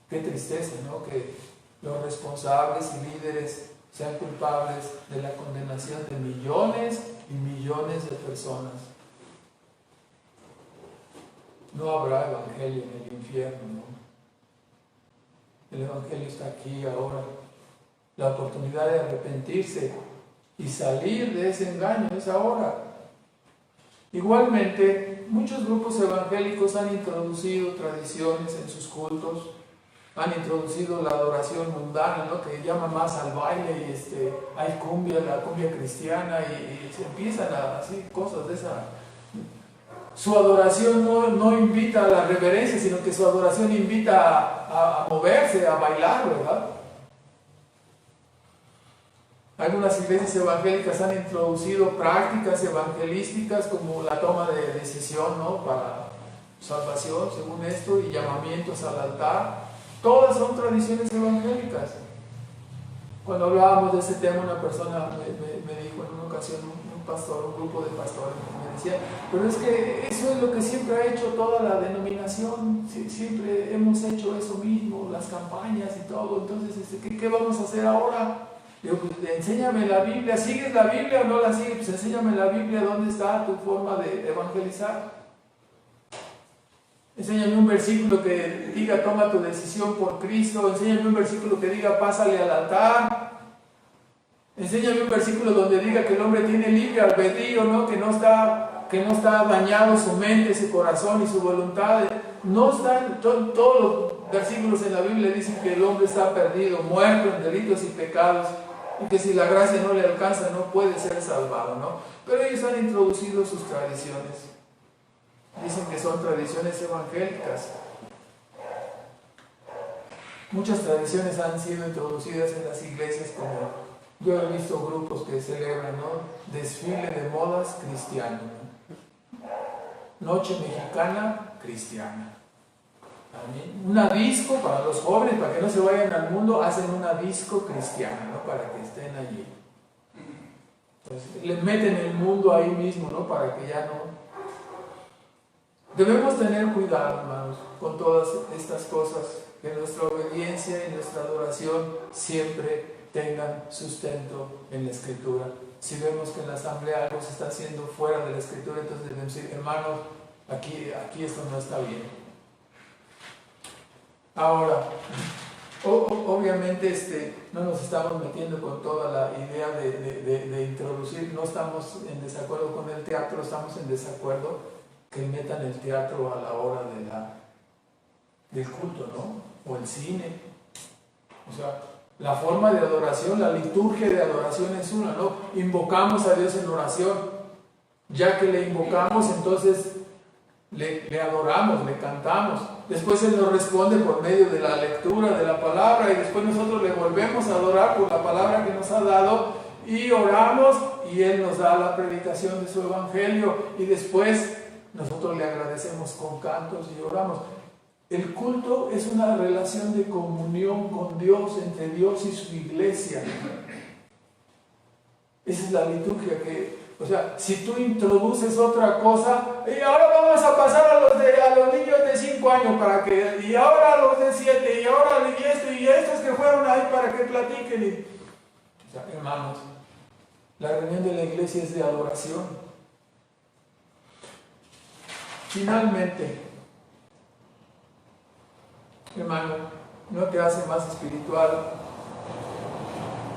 S1: Qué tristeza, ¿no? Que los responsables y líderes sean culpables de la condenación de millones y millones de personas. no habrá evangelio en el infierno, ¿no? El evangelio está aquí ahora. La oportunidad de arrepentirse y salir de ese engaño es ahora. Igualmente, muchos grupos evangélicos han introducido tradiciones en sus cultos, han introducido la adoración mundana, ¿no? Que llama más al baile y hay cumbia, la cumbia cristiana y se empiezan a así cosas de esa. Su adoración no invita a la reverencia, sino que su adoración invita a moverse, a bailar, ¿verdad? Algunas iglesias evangélicas han introducido prácticas evangelísticas como la toma de decisión, ¿no? Para salvación, según esto, y llamamientos al altar. Todas son tradiciones evangélicas. Cuando hablábamos de ese tema, una persona me dijo en una ocasión, un pastor, un grupo de pastores, me decía, pero es que eso es lo que siempre ha hecho toda la denominación, siempre hemos hecho eso mismo, las campañas y todo, entonces, ¿qué vamos a hacer ahora? Digo, pues enséñame la Biblia, ¿sigues la Biblia o no la sigues? Pues enséñame la Biblia, ¿dónde está tu forma de evangelizar? Enséñame un versículo que diga toma tu decisión por Cristo, enséñame un versículo que diga pásale al altar, enséñame un versículo donde diga que el hombre tiene libre albedrío, ¿no? Que no está dañado su mente, su corazón y su voluntad. No están, todos los versículos en la Biblia dicen que el hombre está perdido, muerto en delitos y pecados, y que si la gracia no le alcanza no puede ser salvado, ¿no? Pero ellos han introducido sus tradiciones. Dicen que son tradiciones evangélicas. Muchas tradiciones han sido introducidas en las iglesias, como yo he visto grupos que celebran, ¿no? Desfile de modas cristiano, ¿no? Noche mexicana cristiana. Una disco para los jóvenes, para que no se vayan al mundo, hacen una disco cristiana, ¿no? Para que estén allí. Entonces, le meten el mundo ahí mismo, ¿no? Para que ya no. Debemos tener cuidado, hermanos, con todas estas cosas, que nuestra obediencia y nuestra adoración siempre tengan sustento en la Escritura. Si vemos que en la asamblea algo se está haciendo fuera de la Escritura, entonces debemos decir, hermanos, aquí esto no está bien. Ahora, obviamente no nos estamos metiendo con toda la idea de introducir, no estamos en desacuerdo con el teatro, estamos en desacuerdo que metan el teatro a la hora del culto, ¿no? O el cine. O sea, la forma de adoración, la liturgia de adoración es una, ¿no? Invocamos a Dios en oración. Ya que le invocamos, entonces le adoramos, le cantamos. Después Él nos responde por medio de la lectura de la palabra y después nosotros le volvemos a adorar por la palabra que nos ha dado y oramos y Él nos da la predicación de su evangelio y después nosotros le agradecemos con cantos y oramos. El culto es una relación de comunión con Dios, entre Dios y su iglesia. Esa es la liturgia o sea, si tú introduces otra cosa, y ahora vamos a pasar a los niños de 5 años y ahora a los de 7, y ahora y estos que fueron ahí para que platiquen. O sea, hermanos, la reunión de la iglesia es de adoración. Finalmente, hermano, no te hace más espiritual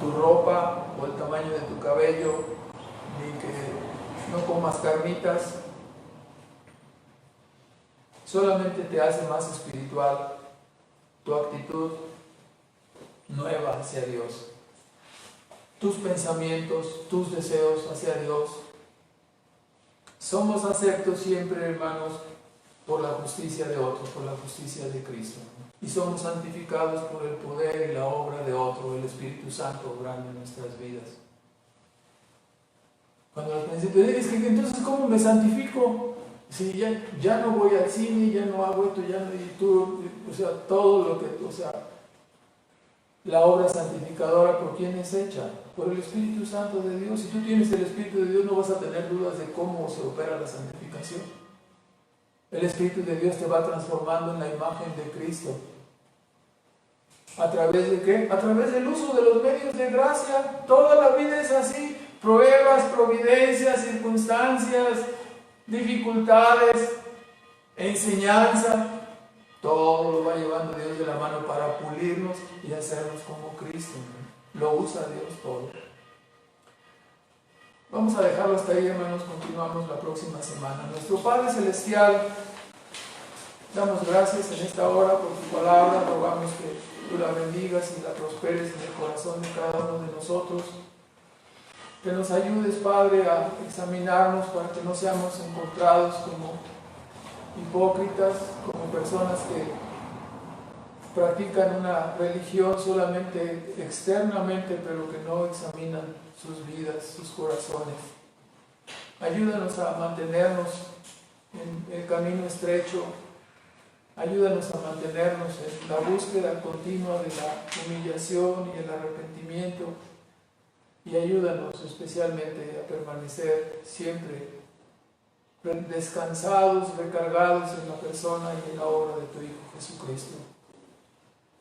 S1: tu ropa o el tamaño de tu cabello, ni que no comas carnitas. Solamente te hace más espiritual tu actitud nueva hacia Dios, tus pensamientos, tus deseos hacia Dios. Somos aceptos siempre, hermanos, por la justicia de otros, por la justicia de Cristo. Y somos santificados por el poder y la obra de otro, el Espíritu Santo obrando en nuestras vidas. Cuando al principio es que entonces ¿cómo me santifico? Si ya no voy al cine, ya no hago esto, o sea, todo lo que, o sea, la obra santificadora, ¿por quién es hecha? Por el Espíritu Santo de Dios. Si tú tienes el Espíritu de Dios, no vas a tener dudas de cómo se opera la santificación. El Espíritu de Dios te va transformando en la imagen de Cristo. ¿A través de qué? A través del uso de los medios de gracia. Toda la vida es así. Pruebas, providencias, circunstancias, dificultades. enseñanza, todo lo va llevando Dios de la mano para pulirnos y hacernos como Cristo. Lo usa Dios todo. Vamos a dejarlo hasta ahí, hermanos. Continuamos la próxima semana. Nuestro Padre Celestial, damos gracias en esta hora por tu palabra. Rogamos que tú la bendigas y la prosperes en el corazón de cada uno de nosotros. Que nos ayudes, Padre, a examinarnos para que no seamos encontrados como hipócritas, como personas que practican una religión solamente externamente, pero que no examinan sus vidas, sus corazones. Ayúdanos a mantenernos en el camino estrecho. Ayúdanos a mantenernos en la búsqueda continua de la humillación y el arrepentimiento. Y ayúdanos especialmente a permanecer siempre descansados, recargados en la persona y en la obra de tu Hijo Jesucristo.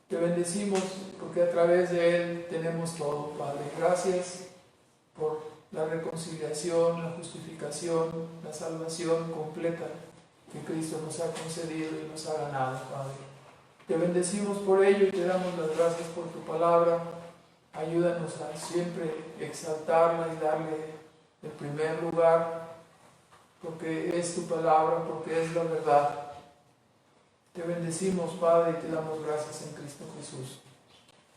S1: Te bendecimos porque a través de Él tenemos todo, Padre. Gracias por la reconciliación, la justificación, la salvación completa que Cristo nos ha concedido y nos ha ganado, Padre. Te bendecimos por ello y te damos las gracias por tu palabra. Ayúdanos a siempre exaltarla y darle el primer lugar, porque es tu palabra, porque es la verdad. Te bendecimos, Padre, y te damos gracias en Cristo Jesús.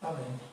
S1: Amén.